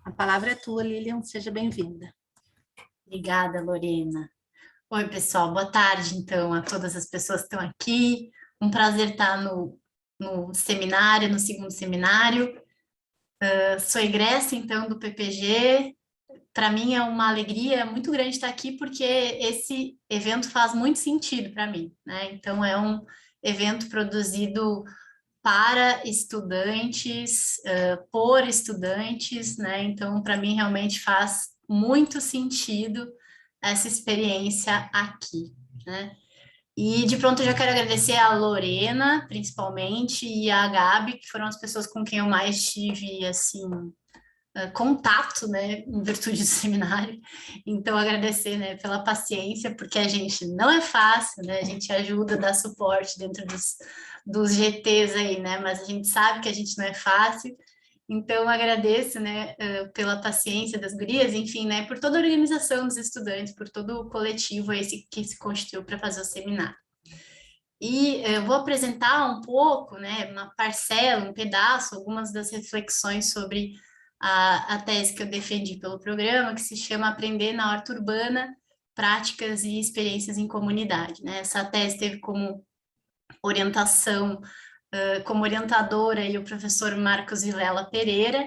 A palavra é tua, Lilian, seja bem-vinda. Obrigada, Lorena. Oi, pessoal, boa tarde, então, a todas as pessoas que estão aqui. um prazer estar no seminário, no segundo seminário. Sou egressa, então, do PPG. Para mim é uma alegria muito grande estar aqui, porque esse evento faz muito sentido para mim, né? Então, é um evento produzido para estudantes, por estudantes, né? Então, para mim, realmente faz muito sentido essa experiência aqui, né? E, de pronto, eu já quero agradecer a Lorena, principalmente, e a Gabi, que foram as pessoas com quem eu mais tive, assim, contato, né, em virtude do seminário. Então, agradecer, né, pela paciência, porque a gente não é fácil, né, a gente ajuda, dá suporte dentro dos GTs aí, né, mas a gente sabe que a gente não é fácil. Então, agradeço, né, pela paciência das gurias, enfim, né, por toda a organização dos estudantes, por todo o coletivo esse que se constituiu para fazer o seminário. E eu vou apresentar um pouco, né, uma parcela, um pedaço, algumas das reflexões sobre a tese que eu defendi pelo programa, que se chama Aprender na Horta Urbana, Práticas e Experiências em Comunidade, né? Essa tese teve como orientação, como orientadora, e o professor Marcos Vilela Pereira.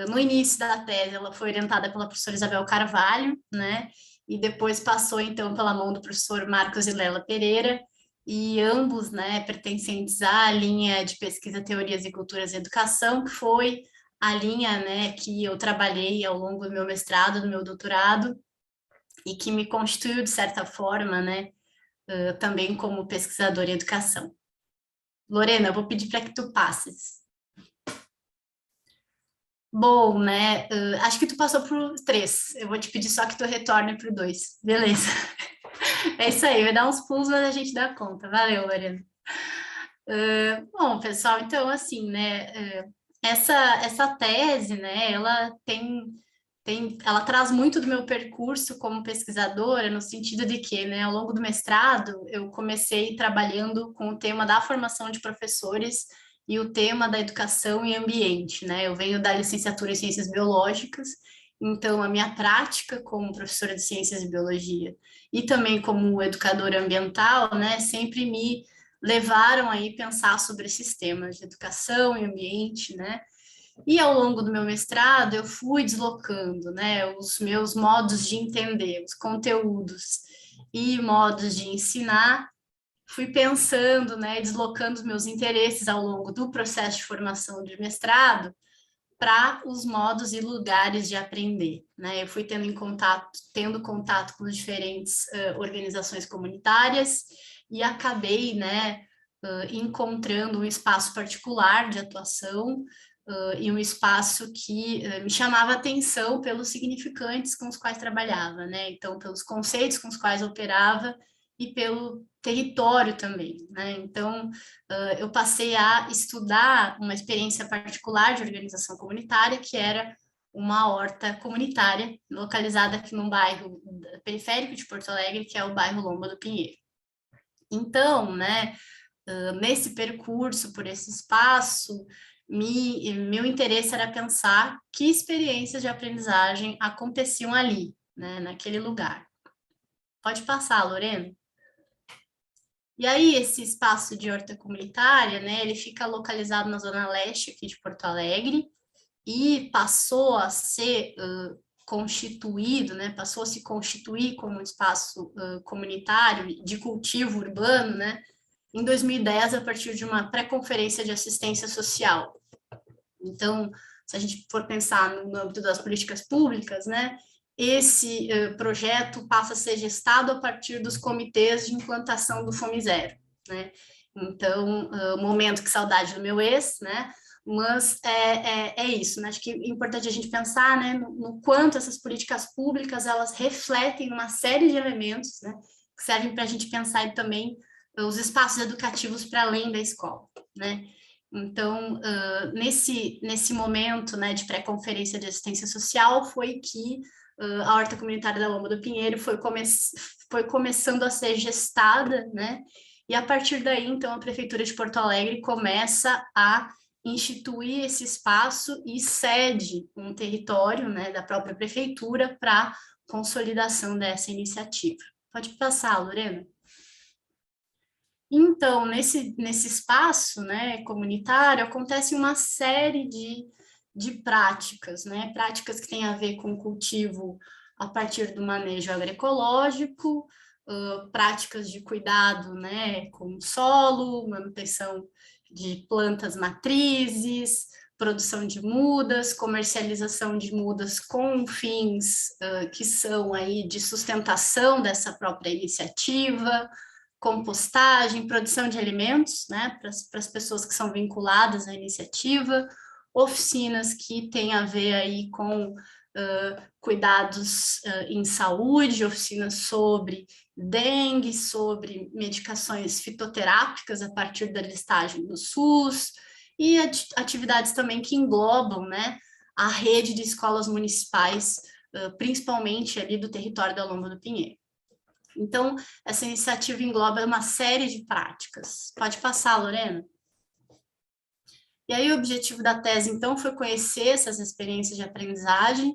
No início da tese, ela foi orientada pela professora Isabel Carvalho, né? E depois passou, então, pela mão do professor Marcos Vilela Pereira, e ambos, né, pertencentes à linha de pesquisa, teorias e culturas e educação, que foi a linha, né, que eu trabalhei ao longo do meu mestrado, do meu doutorado, e que me constituiu, de certa forma, né, também como pesquisadora em educação. Lorena, eu vou pedir para que tu passes. Bom, né, acho que tu passou por 3, eu vou te pedir só que tu retorne para o 2, beleza? É isso aí, vai dar uns pulos, mas a gente dá conta. Valeu, Lorena. Bom, pessoal, então, assim, né, essa tese, né, ela traz muito do meu percurso como pesquisadora, no sentido de que, né, ao longo do mestrado, eu comecei trabalhando com o tema da formação de professores e o tema da educação e ambiente, né? Eu venho da licenciatura em Ciências Biológicas, então a minha prática como professora de Ciências e Biologia e também como educadora ambiental, né, sempre me levaram aí a pensar sobre esses temas de educação e ambiente, né? E ao longo do meu mestrado eu fui deslocando, né, os meus modos de entender, os conteúdos e modos de ensinar, fui pensando, né, deslocando os meus interesses ao longo do processo de formação de mestrado para os modos e lugares de aprender, né? Eu fui tendo contato com diferentes organizações comunitárias e acabei, né, encontrando um espaço particular de atuação e um espaço que me chamava a atenção pelos significantes com os quais trabalhava, né? Então, pelos conceitos com os quais operava e pelo território também, né? Então, eu passei a estudar uma experiência particular de organização comunitária, que era uma horta comunitária, localizada aqui num bairro periférico de Porto Alegre, que é o bairro Lomba do Pinheiro. Então, né, nesse percurso, por esse espaço, meu interesse era pensar que experiências de aprendizagem aconteciam ali, né, naquele lugar. Pode passar, Lorena. E aí, esse espaço de horta comunitária, né, ele fica localizado na zona leste aqui de Porto Alegre e passou a ser constituído, né, passou a se constituir como um espaço comunitário de cultivo urbano, né, em 2010, a partir de uma pré-conferência de assistência social. Então, se a gente for pensar no âmbito das políticas públicas, né, esse projeto passa a ser gestado a partir dos comitês de implantação do Fome Zero, né? Então, momento que saudade do meu ex, né? Mas é isso, né? Acho que é importante a gente pensar, né, no quanto essas políticas públicas, elas refletem uma série de elementos, né, que servem para a gente pensar também os espaços educativos para além da escola, né? Então, nesse momento, né, de pré-conferência de assistência social, foi que a horta comunitária da Lomba do Pinheiro foi começando a ser gestada, né? E a partir daí, então, a Prefeitura de Porto Alegre começa a instituir esse espaço e cede um território, né, da própria Prefeitura para consolidação dessa iniciativa. Pode passar, Lorena. Então, nesse espaço, né, comunitário, acontece uma série de práticas, né, práticas que têm a ver com o cultivo a partir do manejo agroecológico, práticas de cuidado, né, com o solo, manutenção de plantas matrizes, produção de mudas, comercialização de mudas com fins que são aí de sustentação dessa própria iniciativa, compostagem, produção de alimentos, né, para as pessoas que são vinculadas à iniciativa, oficinas que têm a ver aí com cuidados em saúde, oficinas sobre dengue, sobre medicações fitoterápicas a partir da listagem do SUS, e atividades também que englobam, né, a rede de escolas municipais, principalmente ali do território da Lomba do Pinheiro. Então, essa iniciativa engloba uma série de práticas. Pode passar, Lorena. E aí o objetivo da tese, então, foi conhecer essas experiências de aprendizagem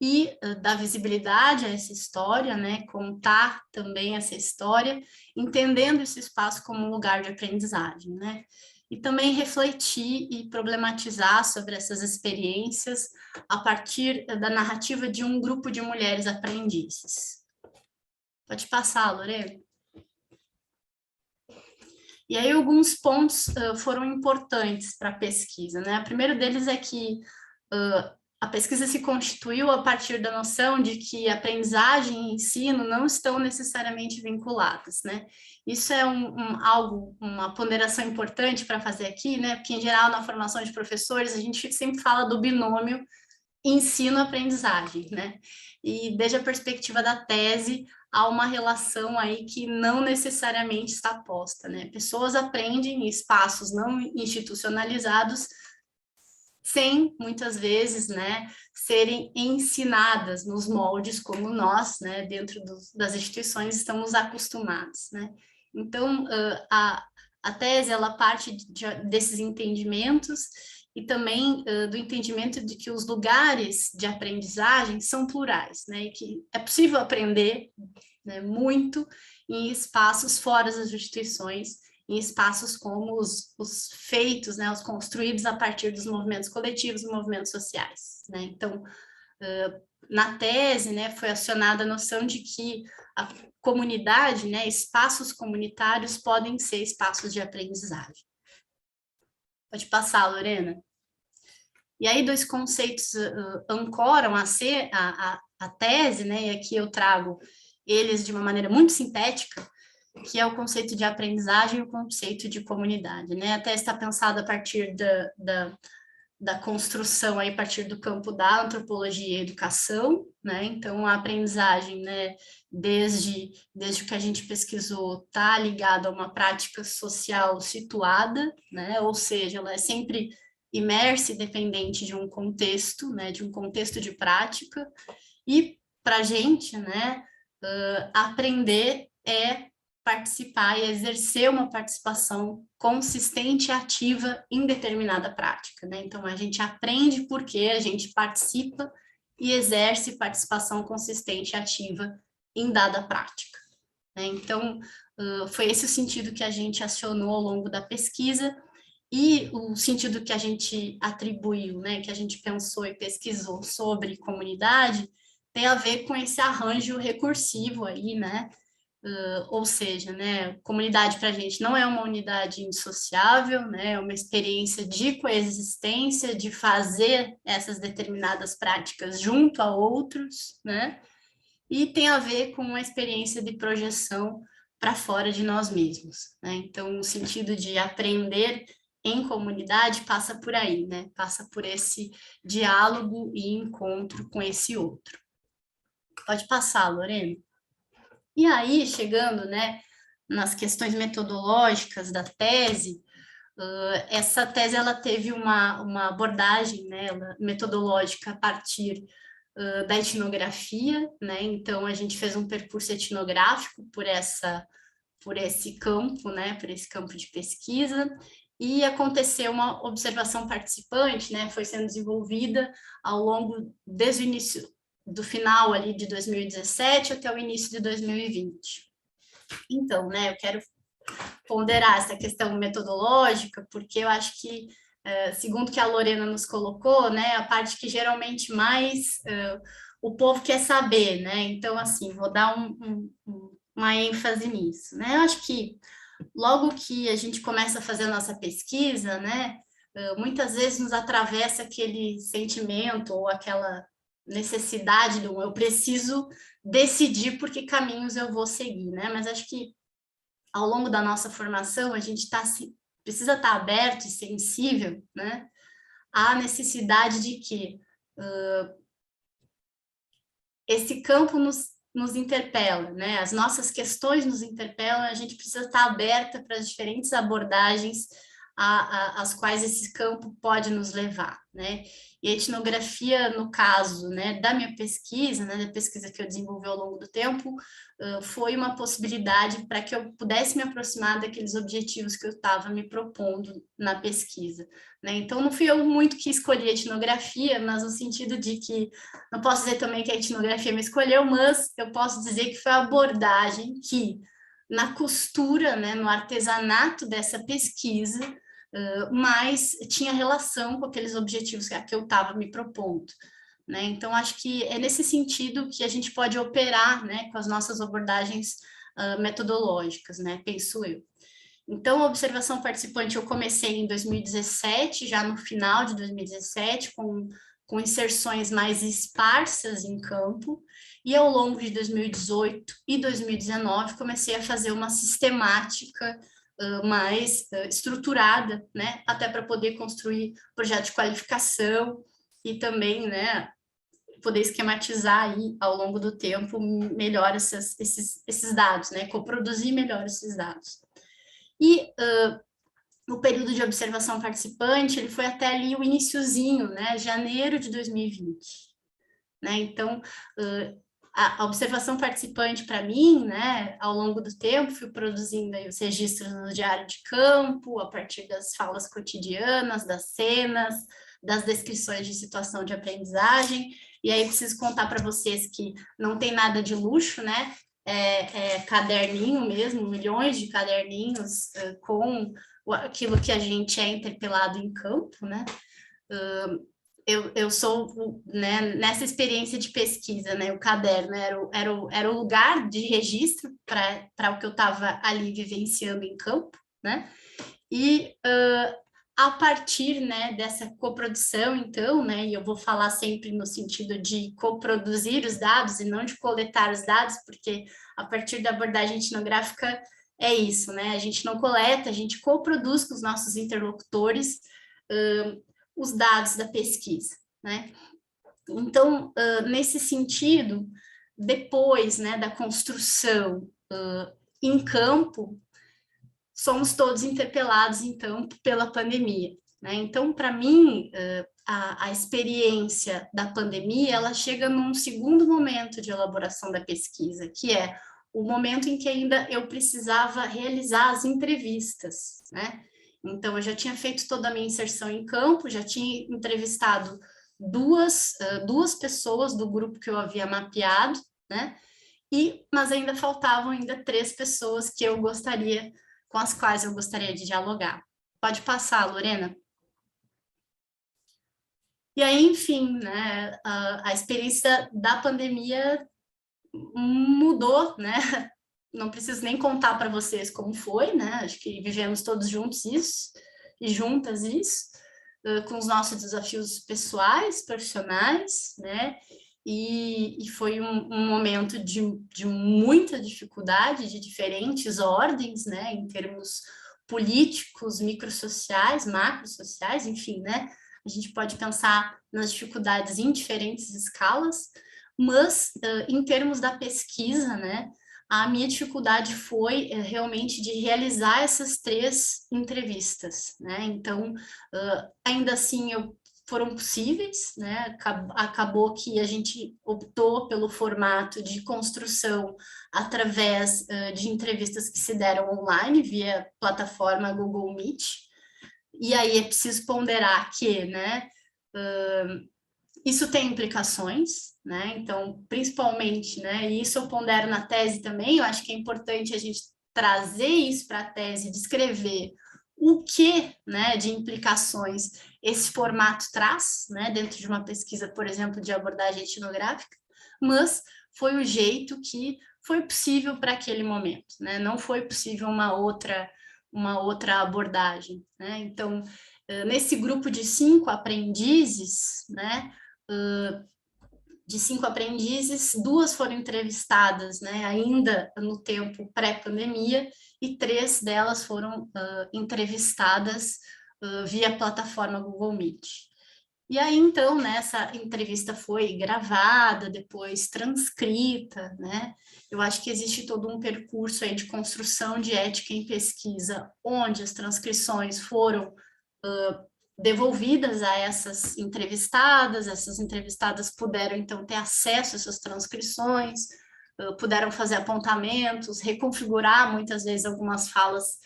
e dar visibilidade a essa história, né, contar também essa história, entendendo esse espaço como um lugar de aprendizagem, né, e também refletir e problematizar sobre essas experiências a partir da narrativa de um grupo de mulheres aprendizes. Pode passar, Lorena. E aí alguns pontos foram importantes para a pesquisa, né? O primeiro deles é que a pesquisa se constituiu a partir da noção de que aprendizagem e ensino não estão necessariamente vinculadas, né? Isso é uma ponderação importante para fazer aqui, né? Porque, em geral, na formação de professores, a gente sempre fala do binômio ensino-aprendizagem, né? E desde a perspectiva da tese, há uma relação aí que não necessariamente está posta, né? Pessoas aprendem em espaços não institucionalizados sem, muitas vezes, né, serem ensinadas nos moldes como nós, né, dentro das instituições, estamos acostumados, né? Então, a tese, ela parte desses entendimentos e também do entendimento de que os lugares de aprendizagem são plurais, né, e que é possível aprender, né, muito em espaços fora das instituições, em espaços como os feitos, né, os construídos a partir dos movimentos coletivos e movimentos sociais, né? Então, na tese, né, foi acionada a noção de que a comunidade, né, espaços comunitários podem ser espaços de aprendizagem. Pode passar, Lorena. E aí, dois conceitos ancoram a tese, né, e aqui eu trago eles de uma maneira muito sintética, que é o conceito de aprendizagem e o conceito de comunidade, né? A tese está pensada a partir da construção, aí, a partir do campo da antropologia e educação, né? Então, a aprendizagem, né, desde o que a gente pesquisou, está ligada a uma prática social situada, né? Ou seja, ela é sempre imersa e dependente de um contexto, né? De um contexto de prática. E, para a gente, né, aprender é participar e exercer uma participação consistente e ativa em determinada prática, né? Então, a gente aprende porque a gente participa e exerce participação consistente e ativa em dada prática, né? Então, foi esse o sentido que a gente acionou ao longo da pesquisa e o sentido que a gente atribuiu, né, que a gente pensou e pesquisou sobre comunidade, tem a ver com esse arranjo recursivo aí, né? Ou seja, né, comunidade para a gente não é uma unidade indissociável, né, é uma experiência de coexistência, de fazer essas determinadas práticas junto a outros, né, e tem a ver com uma experiência de projeção para fora de nós mesmos, né. Então, o sentido de aprender em comunidade passa por aí, né, passa por esse diálogo e encontro com esse outro. Pode passar, Lorena. E aí, chegando, né, nas questões metodológicas da tese, essa tese ela teve uma abordagem, né, metodológica a partir da etnografia, né? Então a gente fez um percurso etnográfico por esse campo, né, por esse campo de pesquisa, e aconteceu uma observação participante, né, foi sendo desenvolvida ao longo, desde o início, do final ali de 2017 até o início de 2020. Então, né, eu quero ponderar essa questão metodológica, porque eu acho que, segundo que a Lorena nos colocou, né, a parte que geralmente mais o povo quer saber, né? Então, assim, vou dar uma ênfase nisso, né? Eu acho que logo que a gente começa a fazer a nossa pesquisa, né, muitas vezes nos atravessa aquele sentimento ou aquela necessidade do eu preciso decidir por que caminhos eu vou seguir, né? Mas acho que ao longo da nossa formação a gente precisa estar aberto e sensível, né, à necessidade de que esse campo nos interpela, né? As nossas questões nos interpelam, a gente precisa estar aberta para as diferentes abordagens às quais esse campo pode nos levar, né? E a etnografia, no caso, né, da minha pesquisa, né, da pesquisa que eu desenvolvi ao longo do tempo, foi uma possibilidade para que eu pudesse me aproximar daqueles objetivos que eu estava me propondo na pesquisa, né? Então, não fui eu muito que escolhi a etnografia, mas no sentido de que, não posso dizer também que a etnografia me escolheu, mas eu posso dizer que foi a abordagem que, na costura, né, no artesanato dessa pesquisa, mas tinha relação com aqueles objetivos que eu estava me propondo, né? Então, acho que é nesse sentido que a gente pode operar, né, com as nossas abordagens metodológicas, né, penso eu. Então, a observação participante eu comecei em 2017, já no final de 2017, com inserções mais esparsas em campo, e ao longo de 2018 e 2019 comecei a fazer uma sistemática mais estruturada, né, até para poder construir projeto de qualificação e também, né, poder esquematizar aí ao longo do tempo melhor esses dados, né, coproduzir melhor esses dados. E o período de observação participante, ele foi até ali o iniciozinho, né, janeiro de 2020, né, então a observação participante para mim, né, ao longo do tempo, fui produzindo aí os registros no diário de campo, a partir das falas cotidianas, das cenas, das descrições de situação de aprendizagem, e aí preciso contar para vocês que não tem nada de luxo, né, é caderninho mesmo, milhões de caderninhos com aquilo que a gente é interpelado em campo, né, eu sou, né, nessa experiência de pesquisa, né, o caderno era o lugar de registro para o que eu estava ali vivenciando em campo, né, e a partir, né, dessa coprodução, então, né, e eu vou falar sempre no sentido de coproduzir os dados e não de coletar os dados, porque a partir da abordagem etnográfica é isso, né, a gente não coleta, a gente coproduz com os nossos interlocutores os dados da pesquisa, né? Então, nesse sentido, depois, né, da construção em campo, somos todos interpelados, então, pela pandemia, né? Então, para mim, a experiência da pandemia, ela chega num segundo momento de elaboração da pesquisa, que é o momento em que ainda eu precisava realizar as entrevistas, né? Então, eu já tinha feito toda a minha inserção em campo, já tinha entrevistado duas pessoas do grupo que eu havia mapeado, né? Mas ainda faltavam 3 pessoas com as quais eu gostaria de dialogar. Pode passar, Lorena. E aí, enfim, né? A experiência da pandemia mudou, né? Não preciso nem contar para vocês como foi, né? Acho que vivemos todos juntos isso, e juntas isso, com os nossos desafios pessoais, profissionais, né? E foi um momento de muita dificuldade, de diferentes ordens, né? Em termos políticos, microsociais, macrosociais, enfim, né? A gente pode pensar nas dificuldades em diferentes escalas, mas em termos da pesquisa, né? A minha dificuldade foi realmente de realizar essas 3 entrevistas, né? Então, ainda assim, foram possíveis, né? Acabou que a gente optou pelo formato de construção através de entrevistas que se deram online, via plataforma Google Meet. E aí é preciso ponderar que, né? Isso tem implicações, né? Então, principalmente, né? E isso eu pondero na tese também. Eu acho que é importante a gente trazer isso para a tese, descrever o que, né, de implicações esse formato traz, né, dentro de uma pesquisa, por exemplo, de abordagem etnográfica, mas foi o jeito que foi possível para aquele momento, né? Não foi possível uma outra abordagem, né? Então, nesse grupo de 5 aprendizes, né, de 5 aprendizes, 2 foram entrevistadas, né, ainda no tempo pré-pandemia, e 3 delas foram entrevistadas via plataforma Google Meet. E aí, então, né, essa entrevista foi gravada, depois transcrita, né? Eu acho que existe todo um percurso aí de construção de ética em pesquisa, onde as transcrições foram devolvidas a essas entrevistadas puderam, então, ter acesso a essas transcrições, puderam fazer apontamentos, reconfigurar, muitas vezes, algumas falas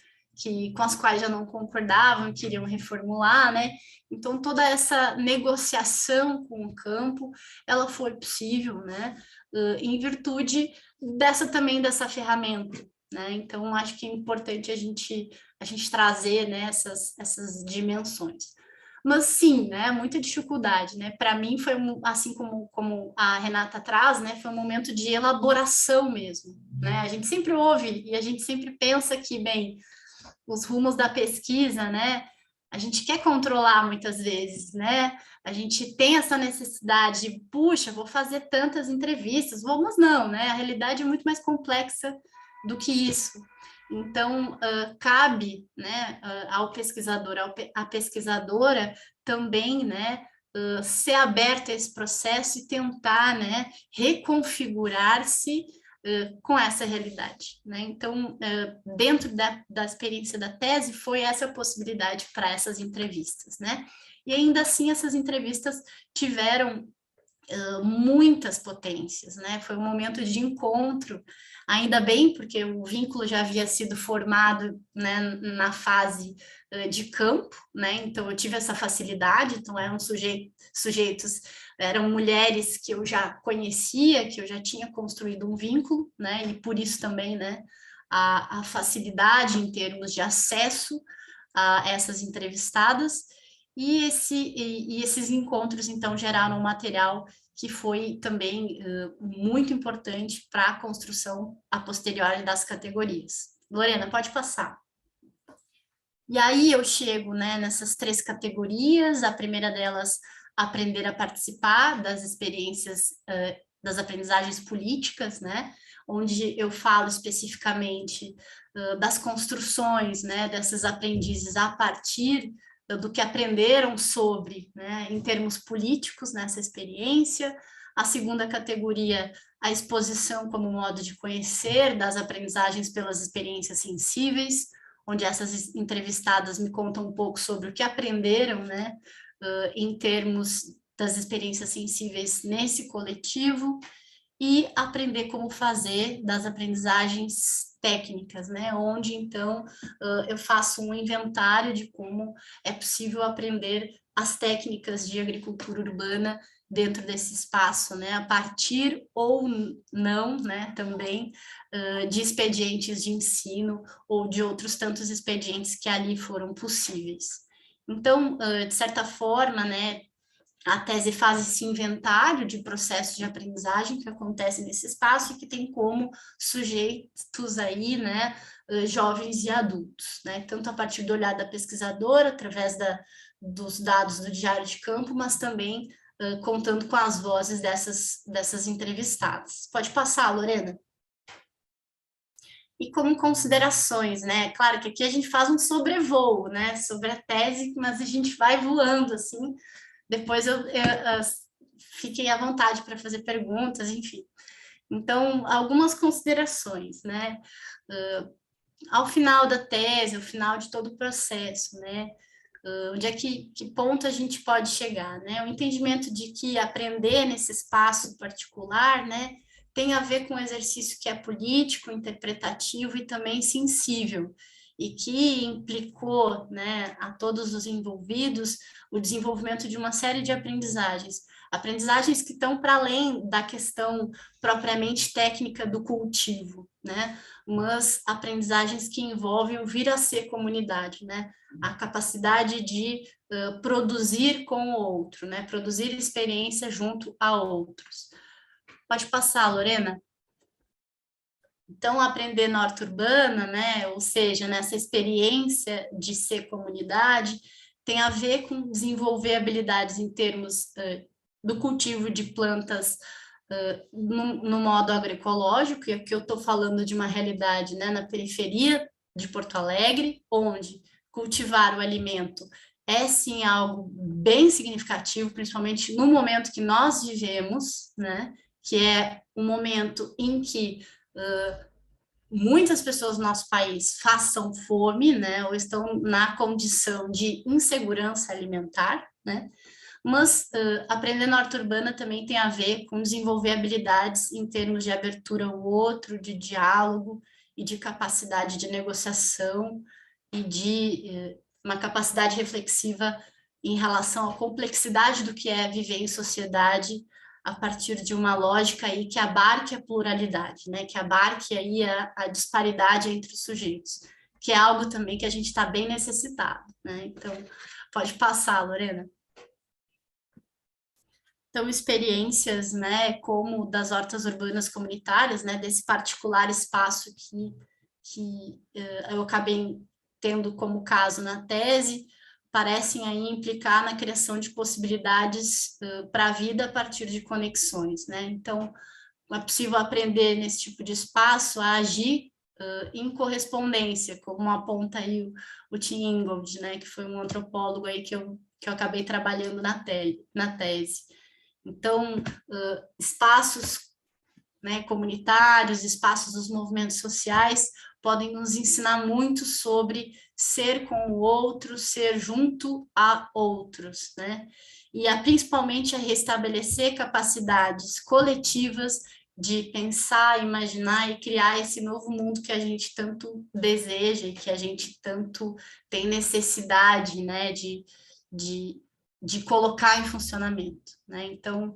com as quais já não concordavam, queriam reformular, né? Então, toda essa negociação com o campo, ela foi possível, né? Em virtude dessa ferramenta, né? Então, acho que é importante a gente trazer, né, essas dimensões. Mas sim, né, muita dificuldade, né? Para mim foi assim como a Renata traz, né? Foi um momento de elaboração mesmo, né? A gente sempre ouve e a gente sempre pensa que, bem, os rumos da pesquisa, né? A gente quer controlar muitas vezes, né? A gente tem essa necessidade de, puxa, vou fazer tantas entrevistas, mas não, né? A realidade é muito mais complexa do que isso. Então, cabe, né, ao pesquisador, à pesquisadora também, né, ser aberta a esse processo e tentar, né, reconfigurar-se com essa realidade, né? Então, dentro da experiência da tese, foi essa a possibilidade para essas entrevistas, né? E ainda assim, essas entrevistas tiveram muitas potências, né? Foi um momento de encontro, ainda bem, porque o vínculo já havia sido formado, né, na fase de campo, né? Então eu tive essa facilidade, então eram sujeitos, eram mulheres que eu já conhecia, que eu já tinha construído um vínculo, né? E por isso também, né, a facilidade em termos de acesso a essas entrevistadas. E esses encontros, então, geraram um material que foi também muito importante para a construção a posteriori das categorias. Lorena, pode passar. E aí eu chego, né, nessas 3 categorias, a primeira delas, aprender a participar das experiências, das aprendizagens políticas, né, onde eu falo especificamente das construções, né, dessas aprendizes a partir do que aprenderam sobre, né, em termos políticos nessa experiência. A segunda categoria, a exposição como modo de conhecer, das aprendizagens pelas experiências sensíveis, onde essas entrevistadas me contam um pouco sobre o que aprenderam, né, em termos das experiências sensíveis nesse coletivo, e aprender como fazer das aprendizagens técnicas, né? Onde, então, eu faço um inventário de como é possível aprender as técnicas de agricultura urbana dentro desse espaço, né? A partir ou não, né? Também de expedientes de ensino ou de outros tantos expedientes que ali foram possíveis. Então, de certa forma, né? A tese faz esse inventário de processos de aprendizagem que acontece nesse espaço e que tem como sujeitos aí, né, jovens e adultos, né, tanto a partir do olhar da pesquisadora, através dos dados do diário de campo, mas também contando com as vozes dessas entrevistadas. Pode passar, Lorena. E como considerações, né, claro que aqui a gente faz um sobrevoo, né, sobre a tese, mas a gente vai voando, assim. Depois fiquem à vontade para fazer perguntas, enfim. Então, algumas considerações, né? Ao final da tese, ao final de todo o processo, né? Onde é que ponto a gente pode chegar, né? O entendimento de que aprender nesse espaço particular, né, tem a ver com um exercício que é político, interpretativo e também sensível. e que implicou, né, a todos os envolvidos o desenvolvimento de uma série de aprendizagens que estão para além da questão propriamente técnica do cultivo, né, mas aprendizagens que envolvem o vir a ser comunidade, né, a capacidade de produzir com o outro, né, produzir experiência junto a outros. Pode passar, Lorena. Então, aprender na horta urbana, né, ou seja, nessa experiência de ser comunidade, tem a ver com desenvolver habilidades em termos do cultivo de plantas no modo agroecológico, e aqui eu estou falando de uma realidade, né, na periferia de Porto Alegre, onde cultivar o alimento é sim algo bem significativo, principalmente no momento que nós vivemos, né, que é um momento em que muitas pessoas no nosso país façam fome, né, ou estão na condição de insegurança alimentar, né, mas aprender na horta urbana também tem a ver com desenvolver habilidades em termos de abertura ao outro, de diálogo e de capacidade de negociação e de uma capacidade reflexiva em relação à complexidade do que é viver em sociedade a partir de uma lógica aí que abarque a pluralidade, né? Que abarque aí a disparidade entre os sujeitos, que é algo também que a gente está bem necessitado, né? Então, pode passar, Lorena. Então, experiências, né, como das hortas urbanas comunitárias, né, desse particular espaço que eu acabei tendo como caso na tese, parecem aí implicar na criação de possibilidades para a vida a partir de conexões, né? Então, é possível aprender nesse tipo de espaço a agir em correspondência, como aponta aí o Tim Ingold, né, que foi um antropólogo aí que eu acabei trabalhando na tese. Então, espaços, né, comunitários, espaços dos movimentos sociais podem nos ensinar muito sobre ser com o outro, ser junto a outros, né? E principalmente a restabelecer capacidades coletivas de pensar, imaginar e criar esse novo mundo que a gente tanto deseja e que a gente tanto tem necessidade, né, de colocar em funcionamento, né? Então,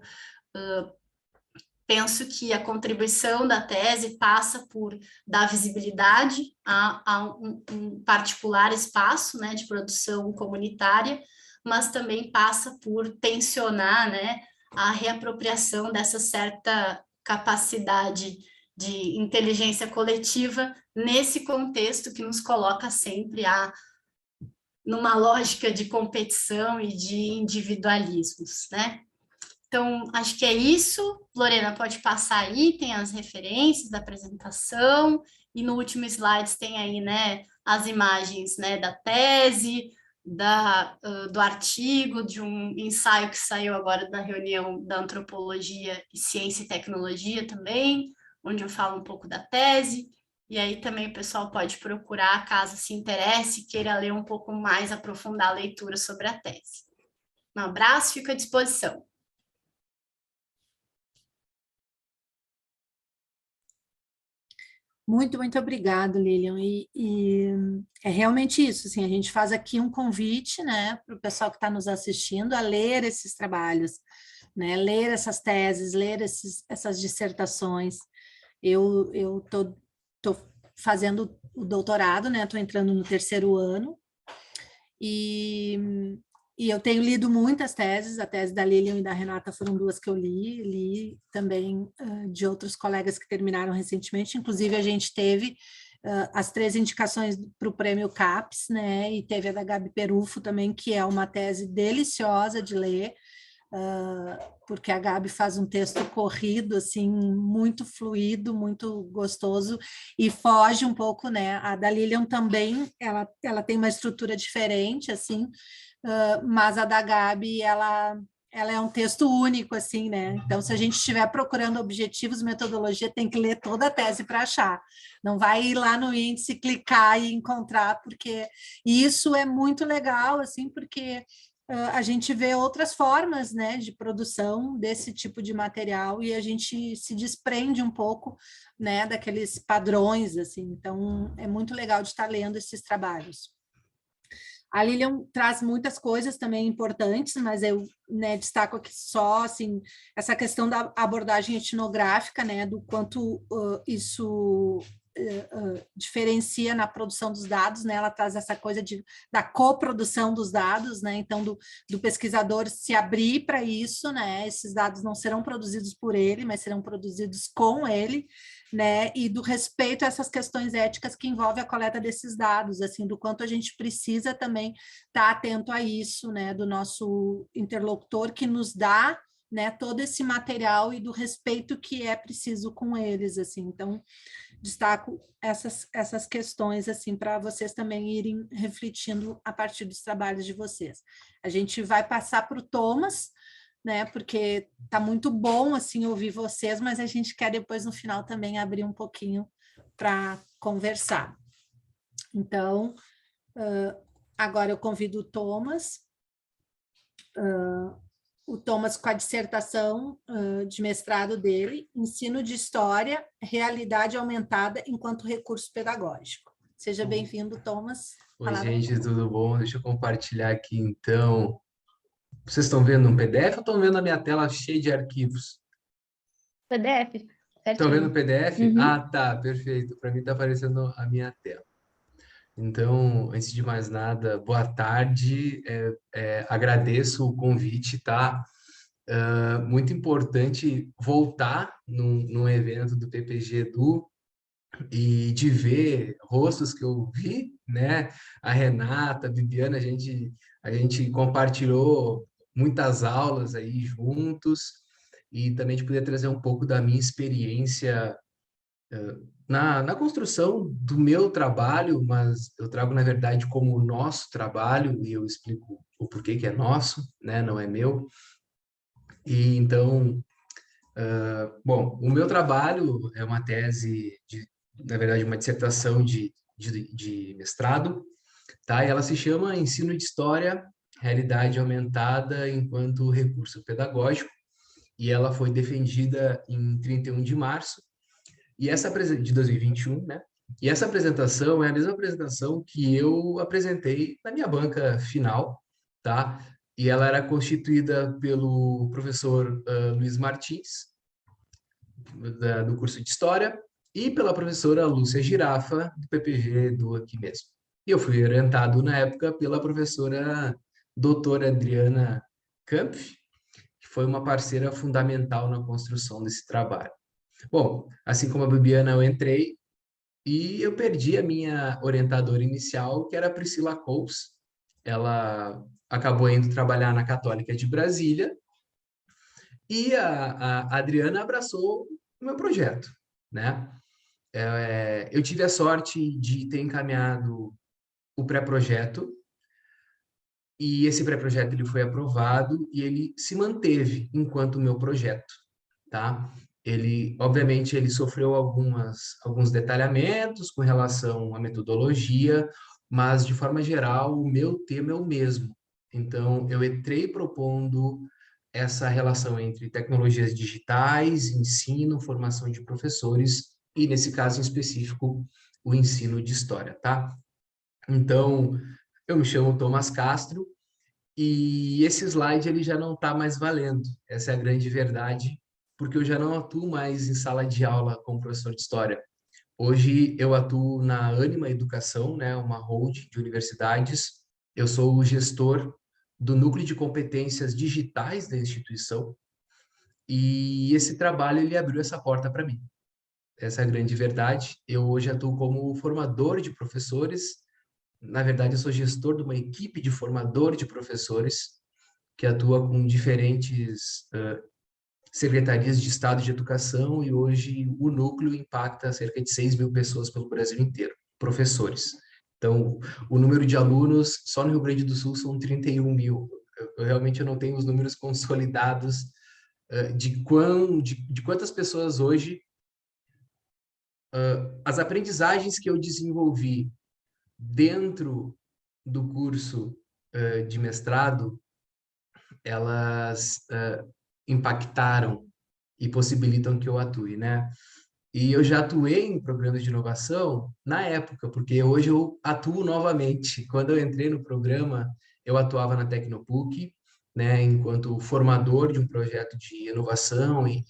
penso que a contribuição da tese passa por dar visibilidade a um particular espaço, né, de produção comunitária, mas também passa por tensionar, né, a reapropriação dessa certa capacidade de inteligência coletiva nesse contexto que nos coloca sempre numa lógica de competição e de individualismos, né? Então, acho que é isso. Lorena, pode passar aí, tem as referências da apresentação, e no último slide tem aí, né, as imagens, né, da tese, do artigo, de um ensaio que saiu agora da reunião da Antropologia e Ciência e Tecnologia também, onde eu falo um pouco da tese, e aí também o pessoal pode procurar, caso se interesse, queira ler um pouco mais, aprofundar a leitura sobre a tese. Um abraço, fico à disposição. Muito, muito obrigado, Lilian. E é realmente isso, assim, a gente faz aqui um convite, né, para o pessoal que está nos assistindo a ler esses trabalhos, né, ler essas teses, ler essas dissertações. Eu tô fazendo o doutorado, né, estou entrando no 3º ano, e eu tenho lido muitas teses, a tese da Lilian e da Renata foram 2 que eu li também de outros colegas que terminaram recentemente, inclusive a gente teve as 3 indicações para o prêmio CAPES, né, e teve a da Gabi Perufo também, que é uma tese deliciosa de ler, porque a Gabi faz um texto corrido, assim, muito fluido, muito gostoso, e foge um pouco, né, a da Lilian também, ela tem uma estrutura diferente, assim, mas a da Gabi, ela é um texto único, assim, né? Então, se a gente estiver procurando objetivos, metodologia, tem que ler toda a tese para achar. Não vai ir lá no índice, clicar e encontrar, porque isso é muito legal, assim, porque a gente vê outras formas, né, de produção desse tipo de material e a gente se desprende um pouco, né, daqueles padrões, assim. Então, é muito legal de estar lendo esses trabalhos. A Lilian traz muitas coisas também importantes, mas eu, né, destaco aqui só assim, essa questão da abordagem etnográfica, né, do quanto isso diferencia na produção dos dados, né? Ela traz essa coisa da coprodução dos dados, né? Então, do pesquisador se abrir para isso, né? Esses dados não serão produzidos por ele, mas serão produzidos com ele, né? E do respeito a essas questões éticas que envolvem a coleta desses dados, assim, do quanto a gente precisa também estar atento a isso, né? Do nosso interlocutor que nos dá, né, todo esse material e do respeito que é preciso com eles, assim. Então, destaco essas questões, assim, para vocês também irem refletindo a partir dos trabalhos de vocês. A gente vai passar para o Thomas, né, porque tá muito bom, assim, ouvir vocês, mas a gente quer depois, no final, também abrir um pouquinho para conversar. Então, agora eu convido o Thomas, com a dissertação de mestrado dele, Ensino de História, Realidade Aumentada enquanto Recurso Pedagógico. Seja bem-vindo, Thomas. Oi, gente, tudo bom? Deixa eu compartilhar aqui, então. Vocês estão vendo um PDF ou estão vendo a minha tela cheia de arquivos? PDF, Estão vendo o certinho. PDF? Uhum. Ah, tá, perfeito. Para mim está aparecendo a minha tela. Então, antes de mais nada, boa tarde. Agradeço o convite, tá? Muito importante voltar num evento do PPG Edu e de ver rostos que eu vi, né? A Renata, a Bibiana, a gente compartilhou muitas aulas aí juntos e também de poder trazer um pouco da minha experiência na construção do meu trabalho, mas eu trago, na verdade, como o nosso trabalho, e eu explico o porquê que é nosso, né? Não é meu. E então, bom, o meu trabalho é uma tese, na verdade, uma dissertação de mestrado, tá? E ela se chama Ensino de História, Realidade Aumentada enquanto Recurso Pedagógico, e ela foi defendida em 31 de março de 2021, né? E essa apresentação é a mesma apresentação que eu apresentei na minha banca final, tá? E ela era constituída pelo professor Luiz Martins, do curso de História, e pela professora Lúcia Girafa, do PPG do aqui mesmo. E eu fui orientado, na época, pela professora doutora Adriana Kampf, que foi uma parceira fundamental na construção desse trabalho. Bom, assim como a Bibiana, eu entrei e eu perdi a minha orientadora inicial, que era a Priscila Coles. Ela acabou indo trabalhar na Católica de Brasília e a Adriana abraçou o meu projeto, né? Eu tive a sorte de ter encaminhado o pré-projeto e esse pré-projeto ele foi aprovado e ele se manteve enquanto meu projeto, tá? Obviamente, ele sofreu alguns detalhamentos com relação à metodologia, mas, de forma geral, o meu tema é o mesmo. Então, eu entrei propondo essa relação entre tecnologias digitais, ensino, formação de professores e, nesse caso em específico, o ensino de história, tá? Então, eu me chamo Thomas Castro e esse slide ele já não está mais valendo. Essa é a grande verdade, porque eu já não atuo mais em sala de aula como professor de história. Hoje eu atuo na Ânima Educação, né, uma holding de universidades. Eu sou o gestor do núcleo de competências digitais da instituição e esse trabalho ele abriu essa porta para mim. Essa é a grande verdade. Eu hoje atuo como formador de professores. Na verdade, eu sou gestor de uma equipe de formador de professores que atua com diferentes secretarias de Estado de Educação e hoje o núcleo impacta cerca de 6.000 pessoas pelo Brasil inteiro, professores. Então, o número de alunos só no Rio Grande do Sul são 31 mil. Realmente eu não tenho os números consolidados de quantas pessoas hoje as aprendizagens que eu desenvolvi dentro do curso de mestrado elas impactaram e possibilitam que eu atue, né? E eu já atuei em programas de inovação na época, porque hoje eu atuo novamente. Quando eu entrei no programa, eu atuava na Tecnopuc, né, enquanto formador de um projeto de inovação e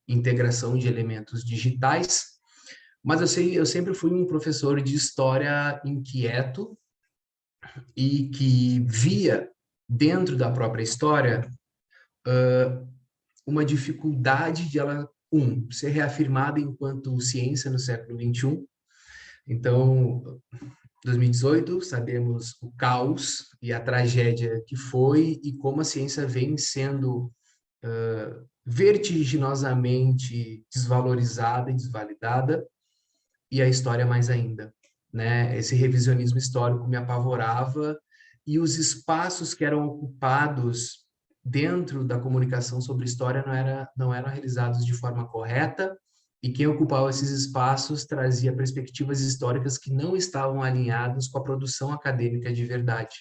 integração de elementos digitais. Mas eu sempre fui um professor de história inquieto e que via dentro da própria história uma dificuldade de ela, ser reafirmada enquanto ciência no século XXI. Então, 2018, sabemos o caos e a tragédia que foi e como a ciência vem sendo vertiginosamente desvalorizada e desvalidada, e a história mais ainda, né? Esse revisionismo histórico me apavorava e os espaços que eram ocupados dentro da comunicação sobre história não eram realizados de forma correta, e quem ocupava esses espaços trazia perspectivas históricas que não estavam alinhadas com a produção acadêmica de verdade.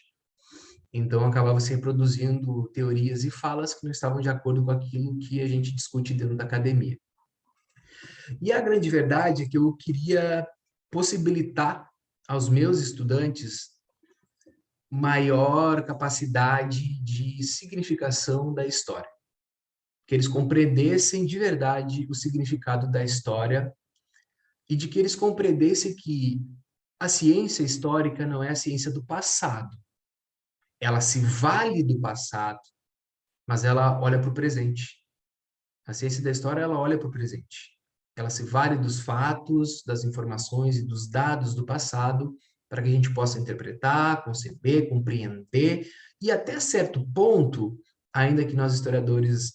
Então, acabava se reproduzindo teorias e falas que não estavam de acordo com aquilo que a gente discute dentro da academia. E a grande verdade é que eu queria possibilitar aos meus estudantes maior capacidade de significação da história. Que eles compreendessem de verdade o significado da história e de que eles compreendessem que a ciência histórica não é a ciência do passado. Ela se vale do passado, mas ela olha para o presente. A ciência da história, ela olha para o presente. Ela se vale dos fatos, das informações e dos dados do passado para que a gente possa interpretar, conceber, compreender e até certo ponto, ainda que nós historiadores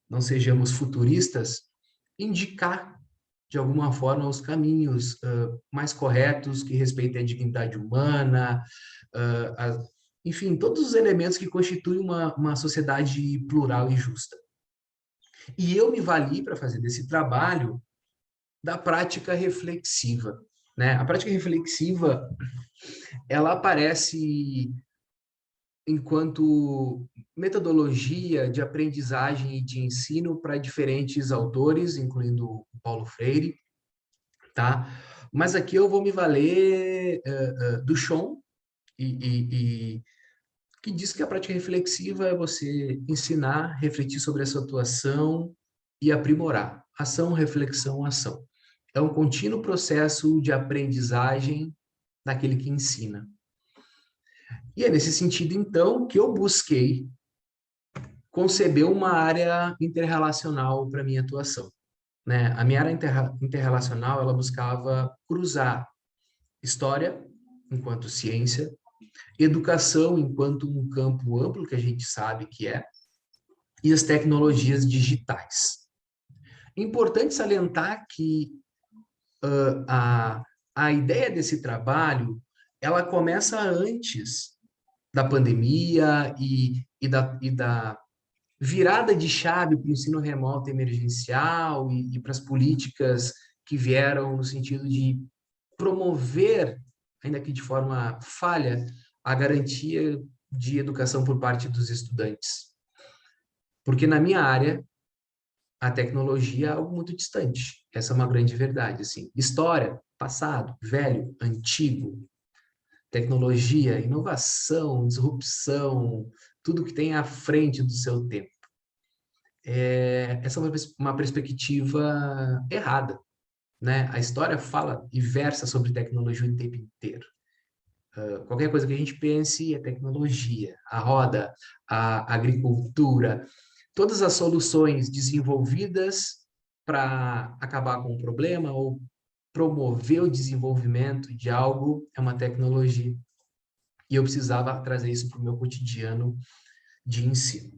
não sejamos futuristas, indicar de alguma forma os caminhos mais corretos que respeitem a dignidade humana, enfim, todos os elementos que constituem uma sociedade plural e justa. E eu me vali para fazer desse trabalho da prática reflexiva, né? A prática reflexiva, ela aparece enquanto metodologia de aprendizagem e de ensino para diferentes autores, incluindo o Paulo Freire, tá? Mas aqui eu vou me valer do Chon, que diz que a prática reflexiva é você ensinar, refletir sobre a sua atuação e aprimorar. Ação, reflexão, ação. É um contínuo processo de aprendizagem daquele que ensina. E é nesse sentido, então, que eu busquei conceber uma área interrelacional para a minha atuação, né? A minha área interrelacional, ela buscava cruzar história, enquanto ciência, educação, enquanto um campo amplo, que a gente sabe que é, e as tecnologias digitais. Importante salientar que a ideia desse trabalho, ela começa antes da pandemia e da virada de chave para o ensino remoto emergencial e para as políticas que vieram no sentido de promover, ainda que de forma falha, a garantia de educação por parte dos estudantes. Porque na minha área, a tecnologia é algo muito distante. Essa é uma grande verdade, assim. História, passado, velho, antigo, tecnologia, inovação, disrupção, tudo que tem à frente do seu tempo. Essa é uma perspectiva errada, né? A história fala e versa sobre tecnologia o tempo inteiro. Qualquer coisa que a gente pense é tecnologia, a roda, a agricultura, todas as soluções desenvolvidas para acabar com o problema ou promover o desenvolvimento de algo é uma tecnologia. E eu precisava trazer isso para o meu cotidiano de ensino.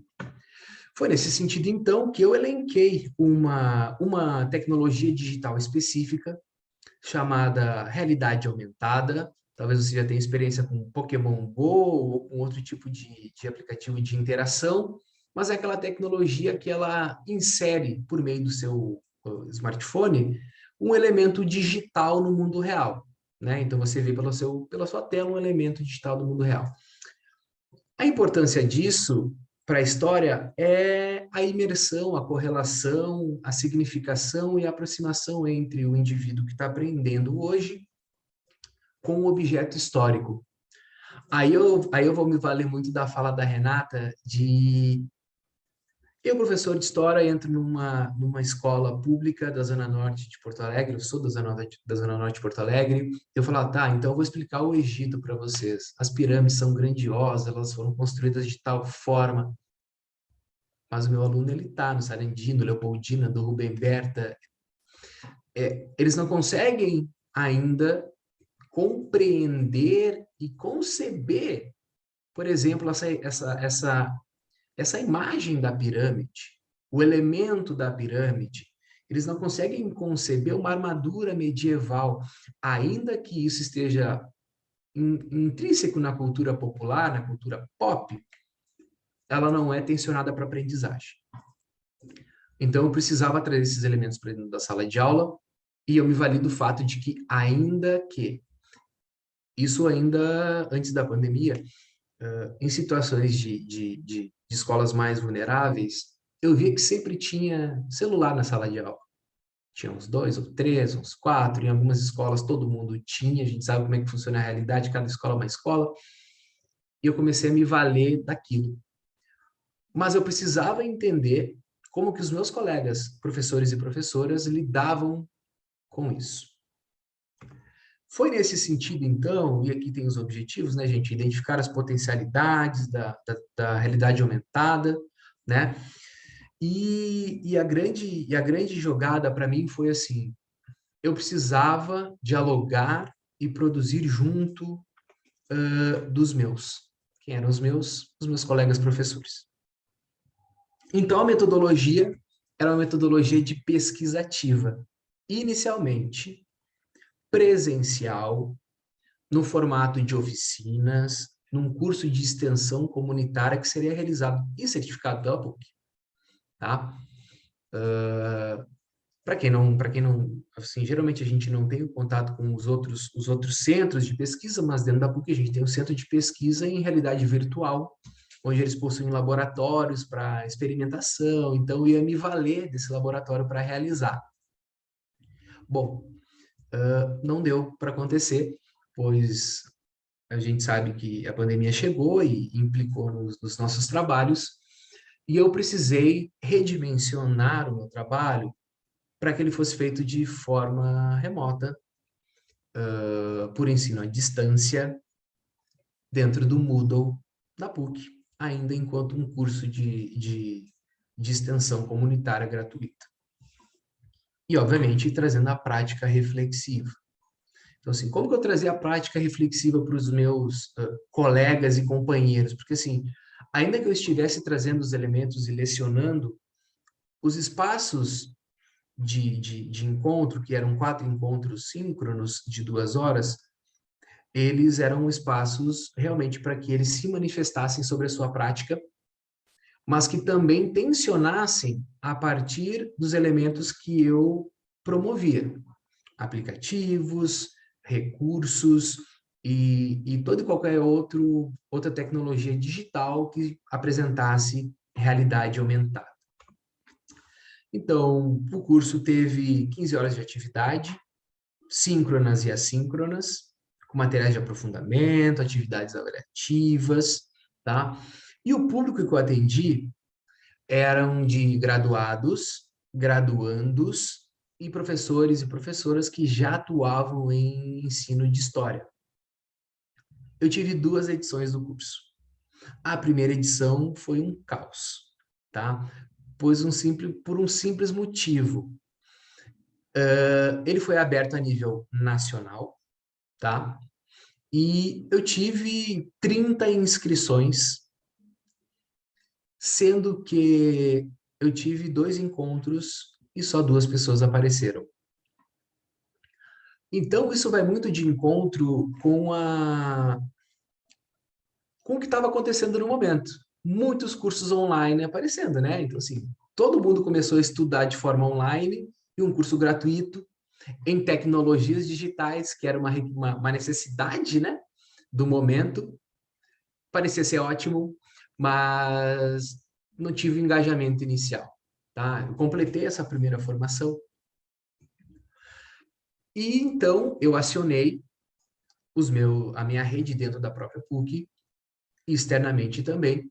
Foi nesse sentido, então, que eu elenquei uma tecnologia digital específica chamada realidade aumentada. Talvez você já tenha experiência com Pokémon Go ou com outro tipo de aplicativo de interação, mas é aquela tecnologia que ela insere, por meio do seu smartphone, um elemento digital no mundo real, né? Então, você vê pela sua tela um elemento digital do mundo real. A importância disso para a história é a imersão, a correlação, a significação e a aproximação entre o indivíduo que está aprendendo hoje com o objeto histórico. Aí eu vou me valer muito da fala da Renata de... Eu, professor de História, entro numa escola pública da Zona Norte de Porto Alegre, eu sou da Zona Norte de Porto Alegre, eu falo, tá, então eu vou explicar o Egito para vocês. As pirâmides são grandiosas, elas foram construídas de tal forma, mas o meu aluno, ele tá no Sarandino, Leopoldina, do Rubem Berta, eles não conseguem ainda compreender e conceber, por exemplo, essa imagem da pirâmide, o elemento da pirâmide. Eles não conseguem conceber uma armadura medieval, ainda que isso esteja intrínseco na cultura popular, na cultura pop, ela não é tensionada para aprendizagem. Então, eu precisava trazer esses elementos para dentro da sala de aula, e eu me vali do fato de que, isso ainda antes da pandemia, em situações de escolas mais vulneráveis, eu via que sempre tinha celular na sala de aula. Tinha uns 2 ou 3, uns 4, em algumas escolas todo mundo tinha, a gente sabe como é que funciona a realidade, cada escola é uma escola, e eu comecei a me valer daquilo. Mas eu precisava entender como que os meus colegas, professores e professoras, lidavam com isso. Foi nesse sentido, então, e aqui tem os objetivos, né, gente? Identificar as potencialidades da realidade aumentada, né? E a grande jogada para mim foi assim, eu precisava dialogar e produzir junto dos meus. Quem eram os meus colegas professores. Então, a metodologia era uma metodologia de pesquisa ativa. Inicialmente, presencial, no formato de oficinas, num curso de extensão comunitária que seria realizado e certificado pela PUC. Tá? Para quem não, assim, geralmente a gente não tem o contato com os outros centros de pesquisa, mas dentro da PUC a gente tem um centro de pesquisa em realidade virtual, onde eles possuem laboratórios para experimentação, então eu ia me valer desse laboratório para realizar. Bom, não deu para acontecer, pois a gente sabe que a pandemia chegou e implicou nos nossos trabalhos, e eu precisei redimensionar o meu trabalho para que ele fosse feito de forma remota, por ensino à distância, dentro do Moodle da PUC, ainda enquanto um curso de extensão comunitária gratuita. E, obviamente, trazendo a prática reflexiva. Então, assim, como que eu trazia a prática reflexiva para os meus colegas e companheiros? Porque, assim, ainda que eu estivesse trazendo os elementos e lecionando, os espaços de encontro, que eram 4 encontros síncronos de 2 horas, eles eram espaços realmente para que eles se manifestassem sobre a sua prática, mas que também tensionassem a partir dos elementos que eu promovia. Aplicativos, recursos e toda e qualquer outra tecnologia digital que apresentasse realidade aumentada. Então, o curso teve 15 horas de atividade, síncronas e assíncronas, com materiais de aprofundamento, atividades avaliativas, tá? E o público que eu atendi eram de graduados, graduandos e professores e professoras que já atuavam em ensino de história. Eu tive 2 edições do curso. A primeira edição foi um caos, tá? Por um simples motivo. Ele foi aberto a nível nacional, tá? E eu tive 30 inscrições, sendo que eu tive 2 encontros e só 2 pessoas apareceram. Então, isso vai muito de encontro com o que estava acontecendo no momento. Muitos cursos online aparecendo, né? Então, assim, todo mundo começou a estudar de forma online e um curso gratuito em tecnologias digitais, que era uma necessidade, né, do momento. Parecia ser ótimo, mas não tive engajamento inicial, tá? Eu completei essa primeira formação e então eu acionei a minha rede dentro da própria PUC, externamente também,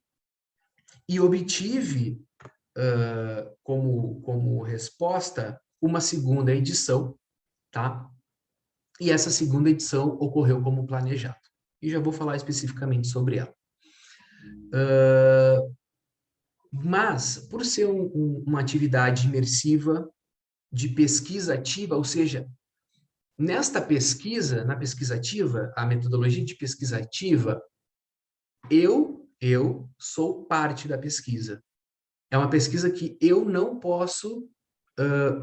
e obtive como resposta uma segunda edição, tá? E essa segunda edição ocorreu como planejado. E já vou falar especificamente sobre ela. Mas, por ser uma atividade imersiva de pesquisa ativa, ou seja, nesta pesquisa, na pesquisa ativa, a metodologia de pesquisa ativa, eu sou parte da pesquisa. É uma pesquisa que eu não posso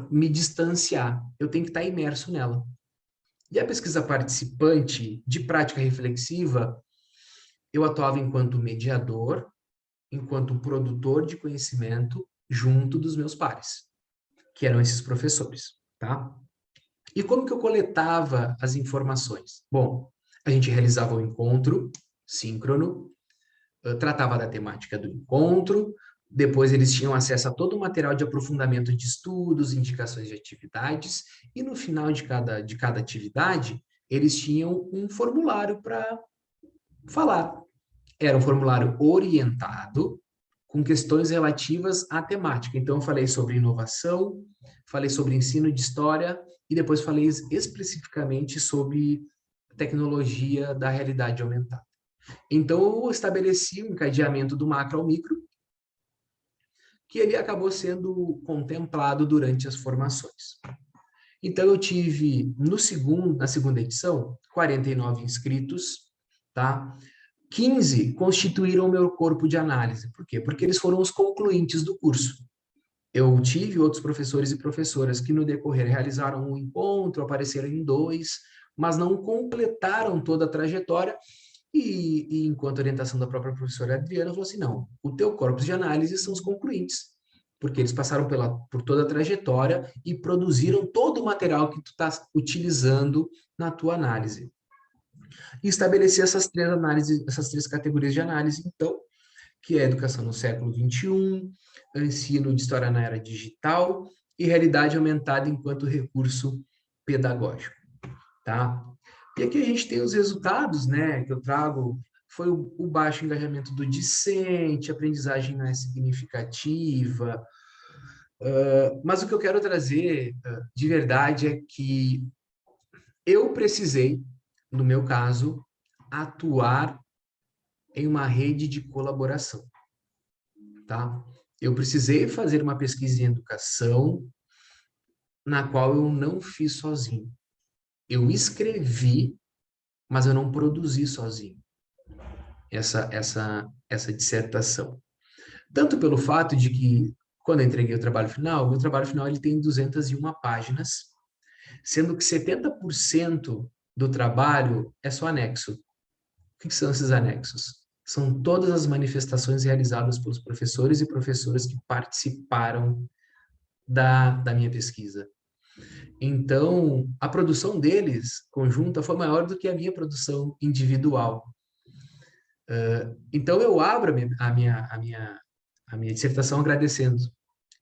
me distanciar, eu tenho que estar imerso nela. E a pesquisa participante de prática reflexiva, eu atuava enquanto mediador, enquanto produtor de conhecimento junto dos meus pares, que eram esses professores, tá? E como que eu coletava as informações? Bom, a gente realizava um encontro síncrono, tratava da temática do encontro, depois eles tinham acesso a todo o material de aprofundamento de estudos, indicações de atividades, e no final de cada atividade, eles tinham um formulário para falar. Era um formulário orientado, com questões relativas à temática. Então, eu falei sobre inovação, falei sobre ensino de história, e depois falei especificamente sobre tecnologia da realidade aumentada. Então, eu estabeleci um encadeamento do macro ao micro, que ele acabou sendo contemplado durante as formações. Então, eu tive, na segunda edição, 49 inscritos, tá? 15 constituíram o meu corpo de análise. Por quê? Porque eles foram os concluintes do curso. Eu tive outros professores e professoras que, no decorrer, realizaram um encontro, apareceram em 2, mas não completaram toda a trajetória. E enquanto orientação da própria professora Adriana, falou assim, não, o teu corpus de análise são os concluintes, porque eles passaram por toda a trajetória e produziram todo o material que tu está utilizando na tua análise. E estabelecer essas três categorias de análise, então, que é educação no século XXI, ensino de história na era digital e realidade aumentada enquanto recurso pedagógico, tá? E aqui a gente tem os resultados, né, que eu trago, foi o baixo engajamento do discente, aprendizagem não é significativa, mas o que eu quero trazer de verdade é que eu precisei, no meu caso, atuar em uma rede de colaboração, tá? Eu precisei fazer uma pesquisa em educação na qual eu não fiz sozinho. Eu escrevi, mas eu não produzi sozinho essa dissertação. Tanto pelo fato de que, quando eu entreguei o trabalho final, meu trabalho final ele tem 201 páginas, sendo que 70% do trabalho é só anexo. O que são esses anexos? São todas as manifestações realizadas pelos professores e professoras que participaram da minha pesquisa. Então, a produção deles, conjunta, foi maior do que a minha produção individual. Então, eu abro a minha dissertação agradecendo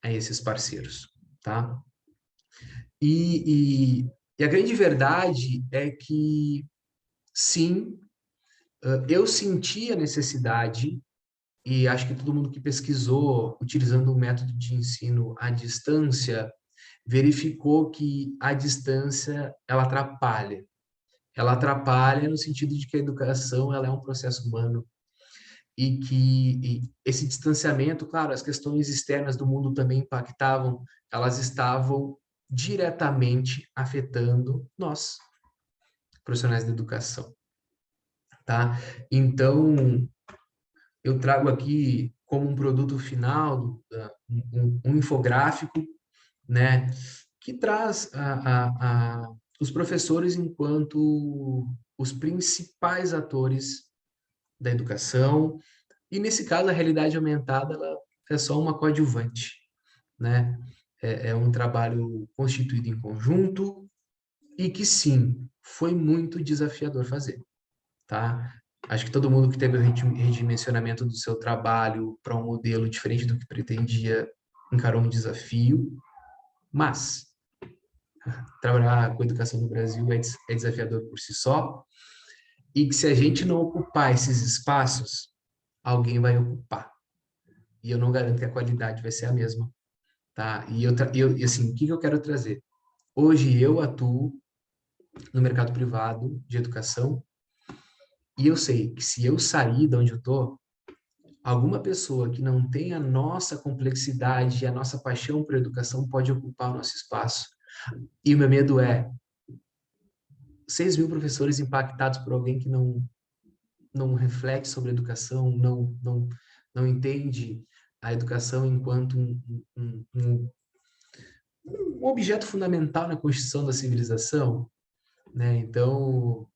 a esses parceiros, tá? E a grande verdade é que, sim, eu senti a necessidade, e acho que todo mundo que pesquisou utilizando um método de ensino à distância, verificou que a distância, ela atrapalha. Ela atrapalha no sentido de que a educação ela é um processo humano e que esse distanciamento, claro, as questões externas do mundo também impactavam, elas estavam diretamente afetando nós, profissionais da educação, tá? Então, eu trago aqui como um produto final um infográfico, né, que traz os professores enquanto os principais atores da educação, e nesse caso a realidade aumentada ela é só uma coadjuvante, né? É um trabalho constituído em conjunto e que sim, foi muito desafiador fazer, tá? Acho que todo mundo que teve o redimensionamento do seu trabalho para um modelo diferente do que pretendia encarou um desafio, mas trabalhar com educação no Brasil é desafiador por si só, e que se a gente não ocupar esses espaços, alguém vai ocupar. E eu não garanto que a qualidade vai ser a mesma, tá? E assim, o que eu quero trazer? Hoje eu atuo no mercado privado de educação, e eu sei que se eu sair de onde eu tô, alguma pessoa que não tem a nossa complexidade e a nossa paixão por educação pode ocupar o nosso espaço. E o meu medo é 6.000 professores impactados por alguém que não reflete sobre educação, não entende a educação enquanto um objeto fundamental na construção da civilização, né? Então,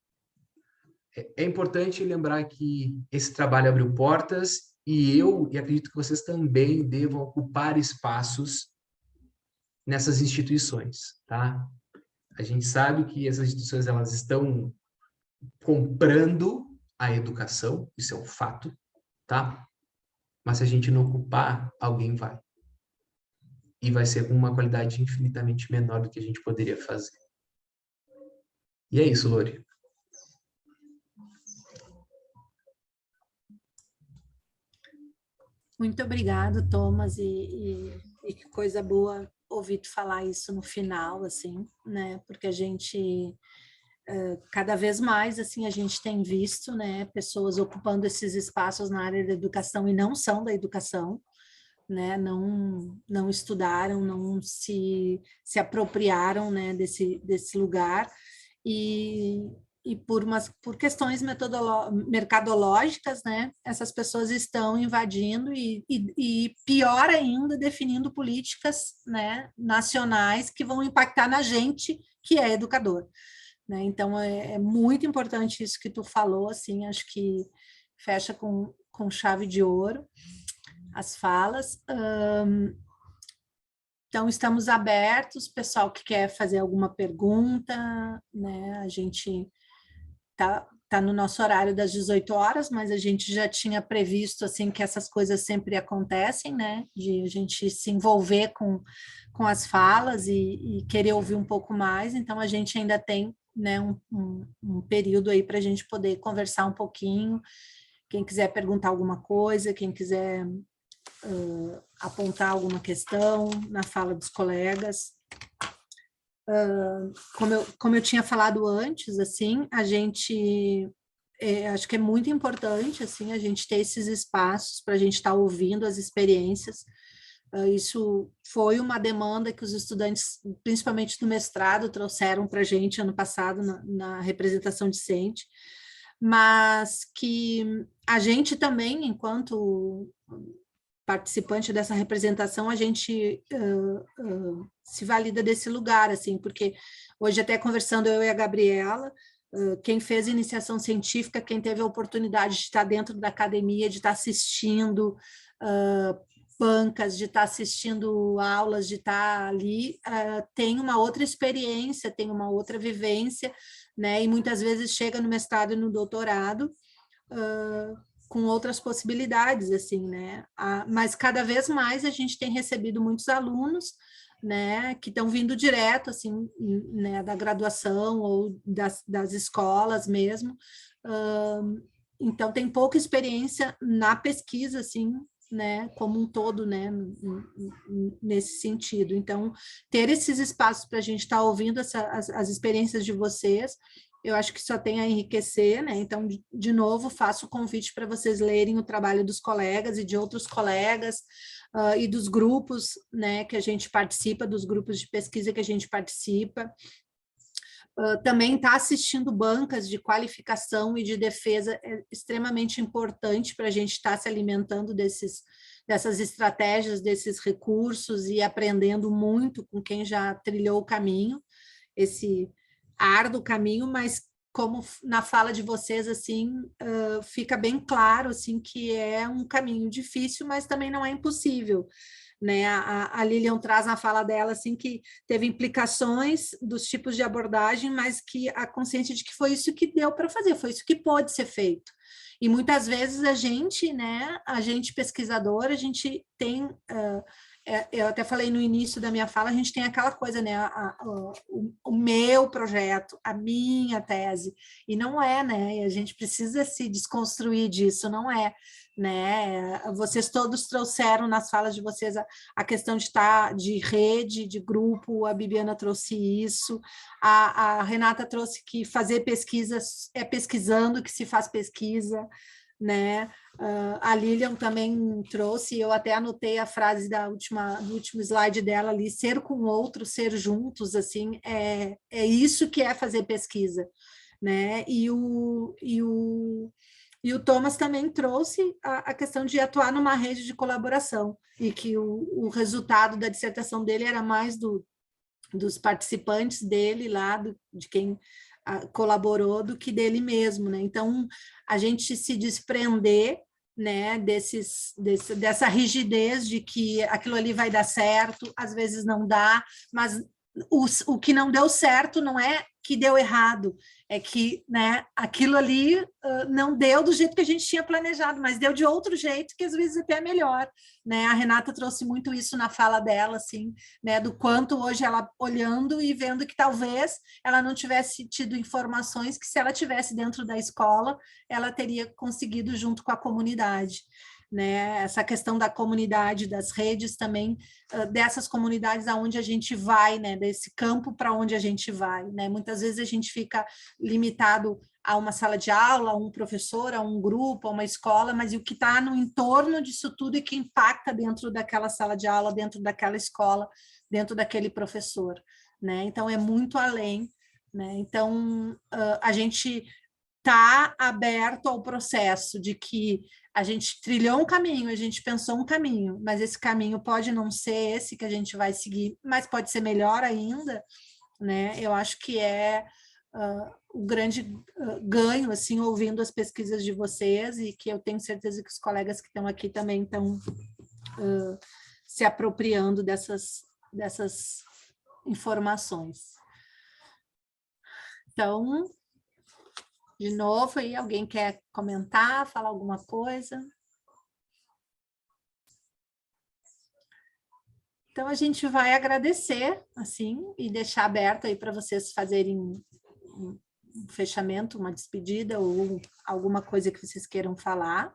é importante lembrar que esse trabalho abriu portas e acredito que vocês também devam ocupar espaços nessas instituições, tá? A gente sabe que essas instituições elas estão comprando a educação, isso é um fato, tá? Mas se a gente não ocupar, alguém vai. E vai ser com uma qualidade infinitamente menor do que a gente poderia fazer. E é isso, Lori. Muito obrigado, Thomas, e que coisa boa ouvir tu falar isso no final, assim, né? Porque a gente cada vez mais assim a gente tem visto, né, pessoas ocupando esses espaços na área da educação e não são da educação, né, não estudaram, não se apropriaram, né, desse lugar e por questões mercadológicas, né, essas pessoas estão invadindo e pior ainda definindo políticas, né, nacionais que vão impactar na gente que é educador. Né? Então, é muito importante isso que tu falou, assim, acho que fecha com chave de ouro as falas. Então, estamos abertos, pessoal que quer fazer alguma pergunta, né? A gente tá no nosso horário das 18 horas, mas a gente já tinha previsto, assim, que essas coisas sempre acontecem, né? De a gente se envolver com as falas e querer ouvir um pouco mais, então a gente ainda tem, né, um período aí para a gente poder conversar um pouquinho. Quem quiser perguntar alguma coisa, quem quiser apontar alguma questão na fala dos colegas. Como eu tinha falado antes, assim, a gente acho que é muito importante, assim, a gente ter esses espaços para a gente estar ouvindo as experiências. Isso foi uma demanda que os estudantes, principalmente do mestrado, trouxeram para a gente ano passado na representação discente, mas que a gente também, enquanto participante dessa representação, a gente se valida desse lugar, assim, porque hoje até conversando eu e a Gabriela, quem fez iniciação científica, quem teve a oportunidade de estar dentro da academia, de estar assistindo bancas, de estar assistindo aulas, de estar ali, tem uma outra experiência, tem uma outra vivência, né? E muitas vezes chega no mestrado e no doutorado com outras possibilidades, assim, né? Mas cada vez mais a gente tem recebido muitos alunos, né, que estão vindo direto, assim, né, da graduação ou das escolas mesmo. Então, tem pouca experiência na pesquisa, assim, né, como um todo, né, nesse sentido. Então, ter esses espaços para a gente estar ouvindo as experiências de vocês, eu acho que só tem a enriquecer, né? Então, de novo, faço o convite para vocês lerem o trabalho dos colegas e de outros colegas e dos grupos, né, que a gente participa, dos grupos de pesquisa que a gente participa. Também está assistindo bancas de qualificação e de defesa é extremamente importante para a gente estar se alimentando dessas estratégias, desses recursos e aprendendo muito com quem já trilhou o caminho, esse árduo caminho, mas como na fala de vocês, assim, fica bem claro, assim, que é um caminho difícil, mas também não é impossível, né? A Lilian traz na fala dela, assim, que teve implicações dos tipos de abordagem, mas que a consciência de que foi isso que deu para fazer, foi isso que pode ser feito, E muitas vezes a gente, né, a gente pesquisador, a gente tem, eu até falei no início da minha fala, a gente tem aquela coisa, né, o meu projeto, a minha tese, e não é, né, e a gente precisa se desconstruir disso, não é, né, vocês todos trouxeram nas falas de vocês a questão de estar de rede, de grupo, a Bibiana trouxe isso, a Renata trouxe que fazer pesquisas é pesquisando que se faz pesquisa, né? A Lilian também trouxe, eu até anotei a frase do último slide dela ali, ser com o outro, ser juntos, assim, é isso que é fazer pesquisa, né? E o Thomas também trouxe a questão de atuar numa rede de colaboração, e que o resultado da dissertação dele era mais dos participantes dele lá, de quem colaborou, do que dele mesmo, né? Então, a gente se desprender, né, dessa rigidez de que aquilo ali vai dar certo, às vezes não dá, mas o que não deu certo não é que deu errado, é que, né, aquilo ali não deu do jeito que a gente tinha planejado, mas deu de outro jeito que às vezes até é melhor, né? A Renata trouxe muito isso na fala dela, assim, né, do quanto hoje ela olhando e vendo que talvez ela não tivesse tido informações que, se ela tivesse dentro da escola, ela teria conseguido junto com a comunidade, né? Essa questão da comunidade, das redes também, dessas comunidades aonde a gente vai, né? Desse campo para onde a gente vai, né? Muitas vezes a gente fica limitado a uma sala de aula, a um professor, a um grupo, a uma escola, mas e o que está no entorno disso tudo e que impacta dentro daquela sala de aula, dentro daquela escola, dentro daquele professor, né? Então, é muito além, né? Então, a gente está aberto ao processo de que a gente trilhou um caminho, a gente pensou um caminho, mas esse caminho pode não ser esse que a gente vai seguir, mas pode ser melhor ainda, né? Eu acho que é o grande ganho, assim, ouvindo as pesquisas de vocês, e que eu tenho certeza que os colegas que estão aqui também estão se apropriando dessas informações. Então, de novo, aí, alguém quer comentar, falar alguma coisa? Então, a gente vai agradecer, assim, e deixar aberto aí para vocês fazerem um fechamento, uma despedida, ou alguma coisa que vocês queiram falar.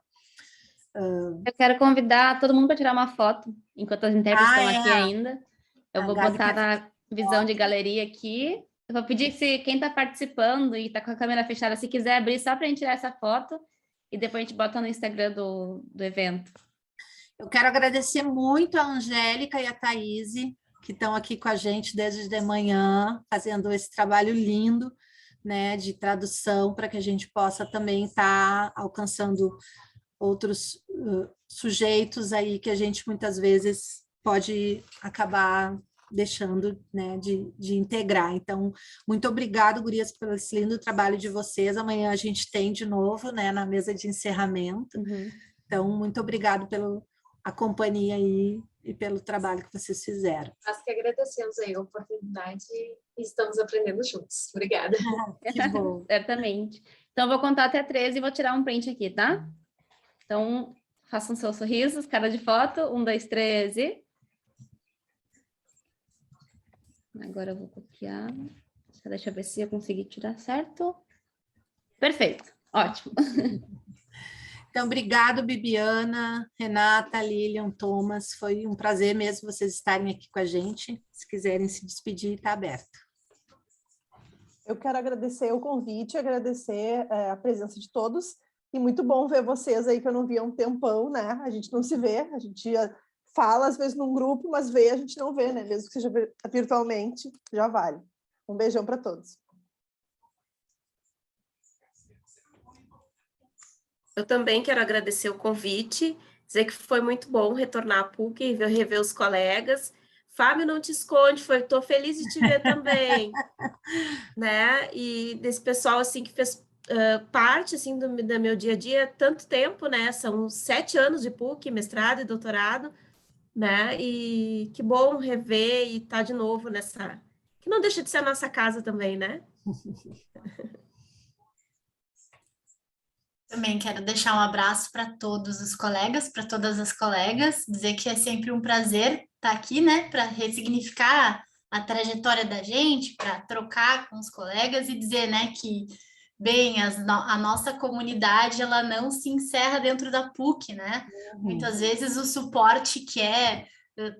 Eu quero convidar todo mundo para tirar uma foto, enquanto as intérpretes estão aqui ainda. Eu vou botar na visão de galeria aqui. Eu vou pedir que quem está participando e está com a câmera fechada, se quiser abrir só para a gente tirar essa foto, e depois a gente bota no Instagram do evento. Eu quero agradecer muito a Angélica e a Thaís, que estão aqui com a gente desde de manhã, fazendo esse trabalho lindo, né, de tradução, para que a gente possa também estar alcançando outros sujeitos aí que a gente muitas vezes pode acabar deixando, né, de integrar. Então, muito obrigado, gurias, pelo esse lindo trabalho de vocês. Amanhã a gente tem de novo, né, na mesa de encerramento. Então, muito obrigado pela companhia aí e pelo trabalho que vocês fizeram. Nós que agradecemos aí a oportunidade e estamos aprendendo juntos. Obrigada. Que bom. Certamente. Então, eu vou contar até 13 e vou tirar um print aqui, tá? Então, façam seus sorrisos, cara de foto. 1, 2, 3 e... Agora eu vou copiar. Só deixa eu ver se eu consegui tirar certo. Perfeito. Ótimo. Então, obrigado, Bibiana, Renata, Lilian, Thomas. Foi um prazer mesmo vocês estarem aqui com a gente. Se quiserem se despedir, está aberto. Eu quero agradecer o convite, agradecer a presença de todos. E muito bom ver vocês aí, que eu não via há um tempão, né? A gente não se vê, a gente fala às vezes num grupo, mas vê, a gente não vê, né? Mesmo que seja virtualmente, já vale. Um beijão para todos. Eu também quero agradecer o convite, dizer que foi muito bom retornar à PUC e rever os colegas. Fábio, não te esconde, estou feliz de te ver também, né? E desse pessoal assim que fez parte assim do meu dia a dia há tanto tempo, né? São 7 anos de PUC, mestrado e doutorado, né? E que bom rever e estar de novo nessa, que não deixa de ser a nossa casa também, né? Também quero deixar um abraço para todos os colegas, para todas as colegas, dizer que é sempre um prazer estar aqui, né, para ressignificar a trajetória da gente, para trocar com os colegas e dizer, né, que, bem, a nossa comunidade, ela não se encerra dentro da PUC, né? Muitas vezes o suporte que é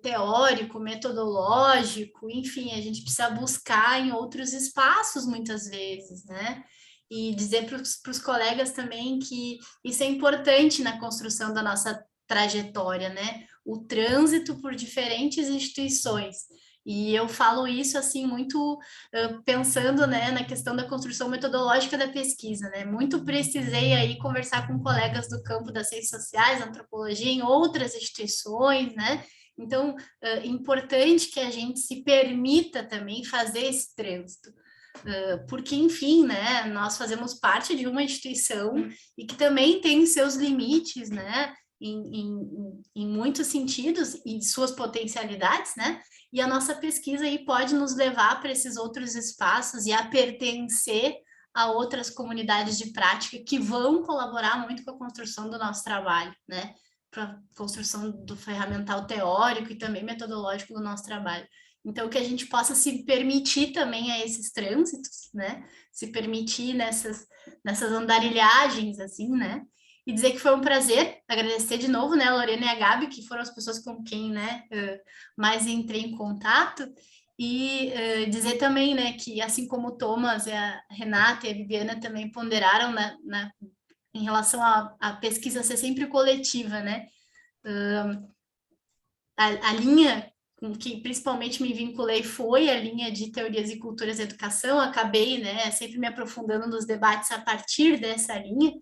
teórico, metodológico, enfim, a gente precisa buscar em outros espaços, muitas vezes, né? E dizer para os colegas também que isso é importante na construção da nossa trajetória, né? O trânsito por diferentes instituições. E eu falo isso, assim, muito pensando, né, na questão da construção metodológica da pesquisa, né? Muito precisei aí conversar com colegas do campo das ciências sociais, antropologia, em outras instituições, né? Então, é importante que a gente se permita também fazer esse trânsito. Porque, enfim, né, nós fazemos parte de uma instituição e que também tem seus limites, né, em muitos sentidos e suas potencialidades, né, e a nossa pesquisa aí pode nos levar para esses outros espaços e a pertencer a outras comunidades de prática que vão colaborar muito com a construção do nosso trabalho, né, para a construção do ferramental teórico e também metodológico do nosso trabalho. Então, que a gente possa se permitir também a esses trânsitos, né? Se permitir nessas andarilhagens, assim, né? E dizer que foi um prazer, agradecer de novo, né, a Lorena e a Gabi, que foram as pessoas com quem, né, mais entrei em contato, e dizer também, né, que assim como o Thomas, a Renata e a Viviana também ponderaram em relação à pesquisa ser sempre coletiva, né? A linha com que principalmente me vinculei foi a linha de teorias e culturas da educação, acabei, né, sempre me aprofundando nos debates a partir dessa linha,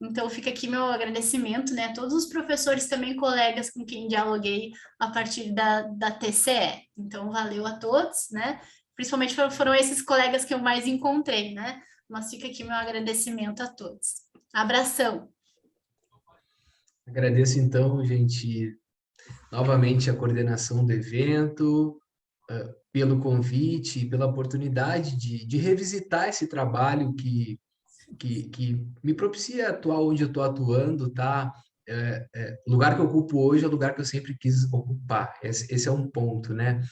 então fica aqui meu agradecimento, né, a todos os professores também, colegas com quem dialoguei a partir da TCE, então valeu a todos, né, principalmente foram esses colegas que eu mais encontrei, né, mas fica aqui meu agradecimento a todos. Abração! Agradeço então, gente, novamente a coordenação do evento, pelo convite, pela oportunidade de revisitar esse trabalho que me propicia atuar onde eu estou atuando, tá? O lugar que eu ocupo hoje é o lugar que eu sempre quis ocupar. Esse é um ponto, né?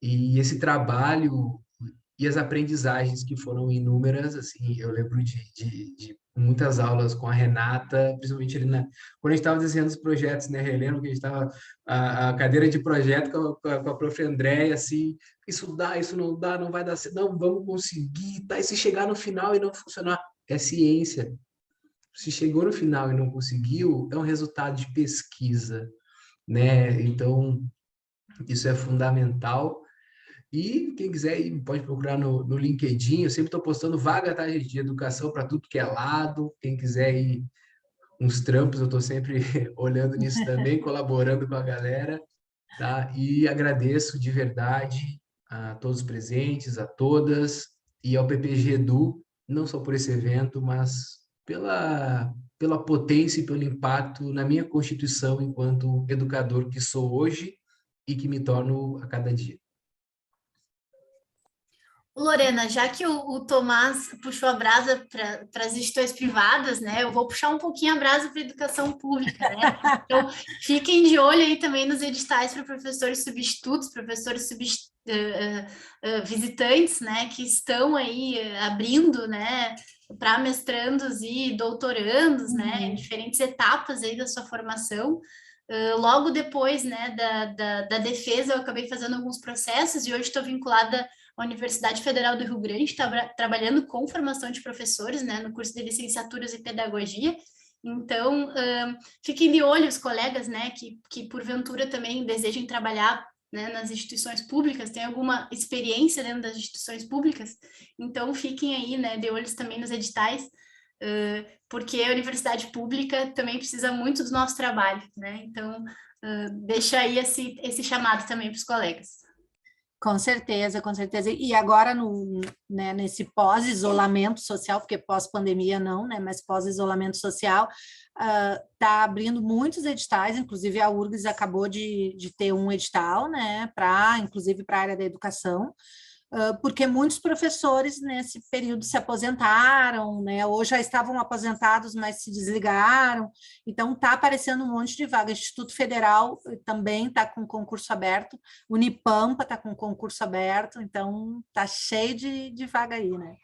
E esse trabalho e as aprendizagens que foram inúmeras, assim, eu lembro de muitas aulas com a Renata, principalmente ali quando a gente estava desenhando os projetos, né, relembro que a gente estava a cadeira de projeto com a prof. Andréia, assim, isso dá, isso não dá, não vai dar certo, não, vamos conseguir, tá? E se chegar no final e não funcionar, é ciência. Se chegou no final e não conseguiu, é um resultado de pesquisa, né? Então, isso é fundamental. E quem quiser pode procurar no LinkedIn, eu sempre estou postando vaga, tá, gente, de educação para tudo que é lado. Quem quiser ir uns trampos, eu estou sempre olhando nisso também, colaborando com a galera, tá? E agradeço de verdade a todos os presentes, a todas, e ao PPG Edu, não só por esse evento, mas pela potência e pelo impacto na minha constituição enquanto educador que sou hoje e que me torno a cada dia. Lorena, já que o Tomás puxou a brasa para as instituições privadas, né? Eu vou puxar um pouquinho a brasa para a educação pública, né? Então, fiquem de olho aí também nos editais para professores substitutos, visitantes, né? Que estão aí abrindo, né? Para mestrandos e doutorandos, né? Em diferentes etapas aí da sua formação. Logo depois, né? Da defesa, eu acabei fazendo alguns processos e hoje estou vinculada a Universidade Federal do Rio Grande está trabalhando com formação de professores, né, no curso de licenciaturas e pedagogia. Então, fiquem de olho os colegas, né, que porventura também desejem trabalhar, né, nas instituições públicas, tem alguma experiência dentro das instituições públicas. Então, fiquem aí, né, de olhos também nos editais, porque a universidade pública também precisa muito do nosso trabalho, né? Então, deixa aí esse chamado também para os colegas. Com certeza, com certeza. E agora, né, nesse pós-isolamento social, porque pós-pandemia não, né, mas pós-isolamento social, está abrindo muitos editais, inclusive a URGS acabou de ter um edital, né, inclusive para a área da educação, porque muitos professores nesse período se aposentaram, né, ou já estavam aposentados, mas se desligaram, então está aparecendo um monte de vaga. O Instituto Federal também está com concurso aberto, Unipampa está com concurso aberto, então está cheio de vaga aí, né?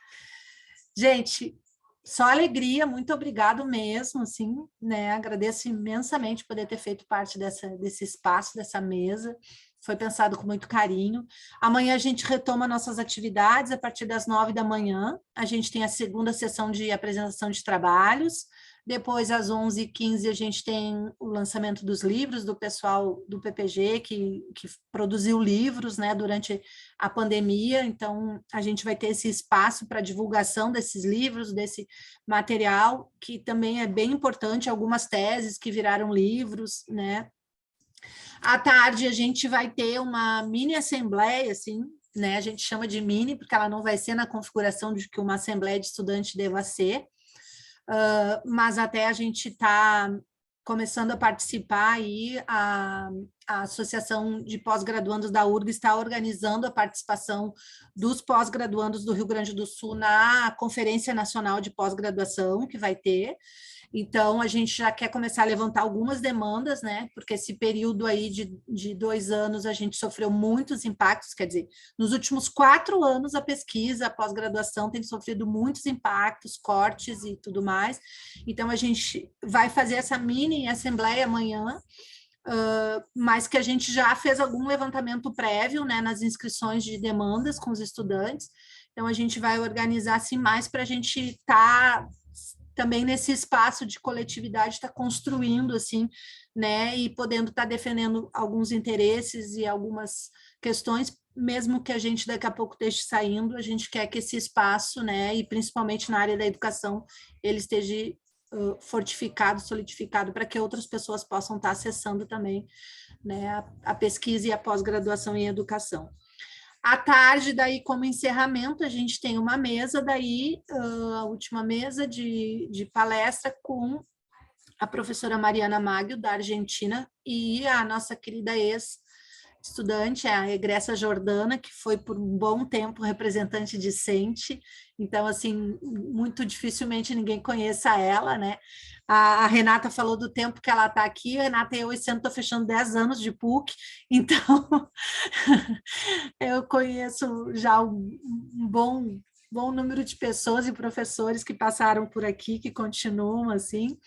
Gente, só alegria, muito obrigado mesmo, assim, né? Agradeço imensamente poder ter feito parte desse espaço, dessa mesa. Foi pensado com muito carinho. Amanhã a gente retoma nossas atividades a partir das 9 da manhã. A gente tem a segunda sessão de apresentação de trabalhos. Depois, às 11h15, a gente tem o lançamento dos livros do pessoal do PPG, que produziu livros, né, durante a pandemia. Então, a gente vai ter esse espaço para divulgação desses livros, desse material, que também é bem importante, algumas teses que viraram livros, né? À tarde, a gente vai ter uma mini assembleia, assim, né? A gente chama de mini, porque ela não vai ser na configuração de que uma assembleia de estudante deva ser, mas até a gente está começando a participar aí, a Associação de Pós-Graduandos da URGS está organizando a participação dos pós-graduandos do Rio Grande do Sul na Conferência Nacional de Pós-Graduação, que vai ter. Então, a gente já quer começar a levantar algumas demandas, né? Porque esse período aí de 2 anos a gente sofreu muitos impactos, quer dizer, nos últimos 4 anos a pesquisa, a pós-graduação tem sofrido muitos impactos, cortes e tudo mais. Então, a gente vai fazer essa mini assembleia amanhã, mas que a gente já fez algum levantamento prévio, né, nas inscrições de demandas com os estudantes. Então, a gente vai organizar assim mais para a gente estar também nesse espaço de coletividade, está construindo, assim, né, e podendo estar defendendo alguns interesses e algumas questões, mesmo que a gente daqui a pouco esteja saindo, a gente quer que esse espaço, né, e principalmente na área da educação, ele esteja fortificado, solidificado, para que outras pessoas possam estar acessando também, né, a pesquisa e a pós-graduação em educação. À tarde, daí, como encerramento, a gente tem uma mesa, daí, a última mesa de palestra com a professora Mariana Maggio, da Argentina, e a nossa querida ex-estudante, a egressa Jordana, que foi por um bom tempo representante discente, então, assim, muito dificilmente ninguém conheça ela, né? A Renata falou do tempo que ela está aqui, a Renata e eu esse ano estou fechando 10 anos de PUC, então eu conheço já um bom número de pessoas e professores que passaram por aqui, que continuam assim.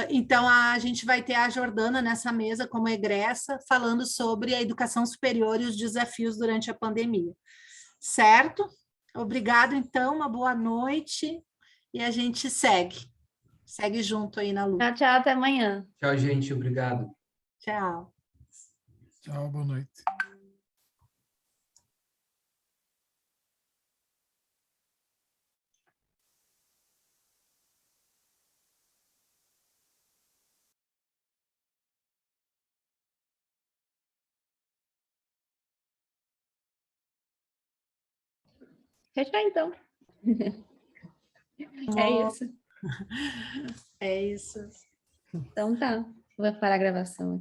Então, a gente vai ter a Jordana nessa mesa como egressa, falando sobre a educação superior e os desafios durante a pandemia. Certo? Obrigado, então, uma boa noite e a gente segue junto aí na luta. Tchau, tchau, até amanhã. Tchau, gente. Obrigado. Tchau. Tchau, boa noite. Fechou, então. É isso. É isso. Então tá. Vou parar a gravação aqui.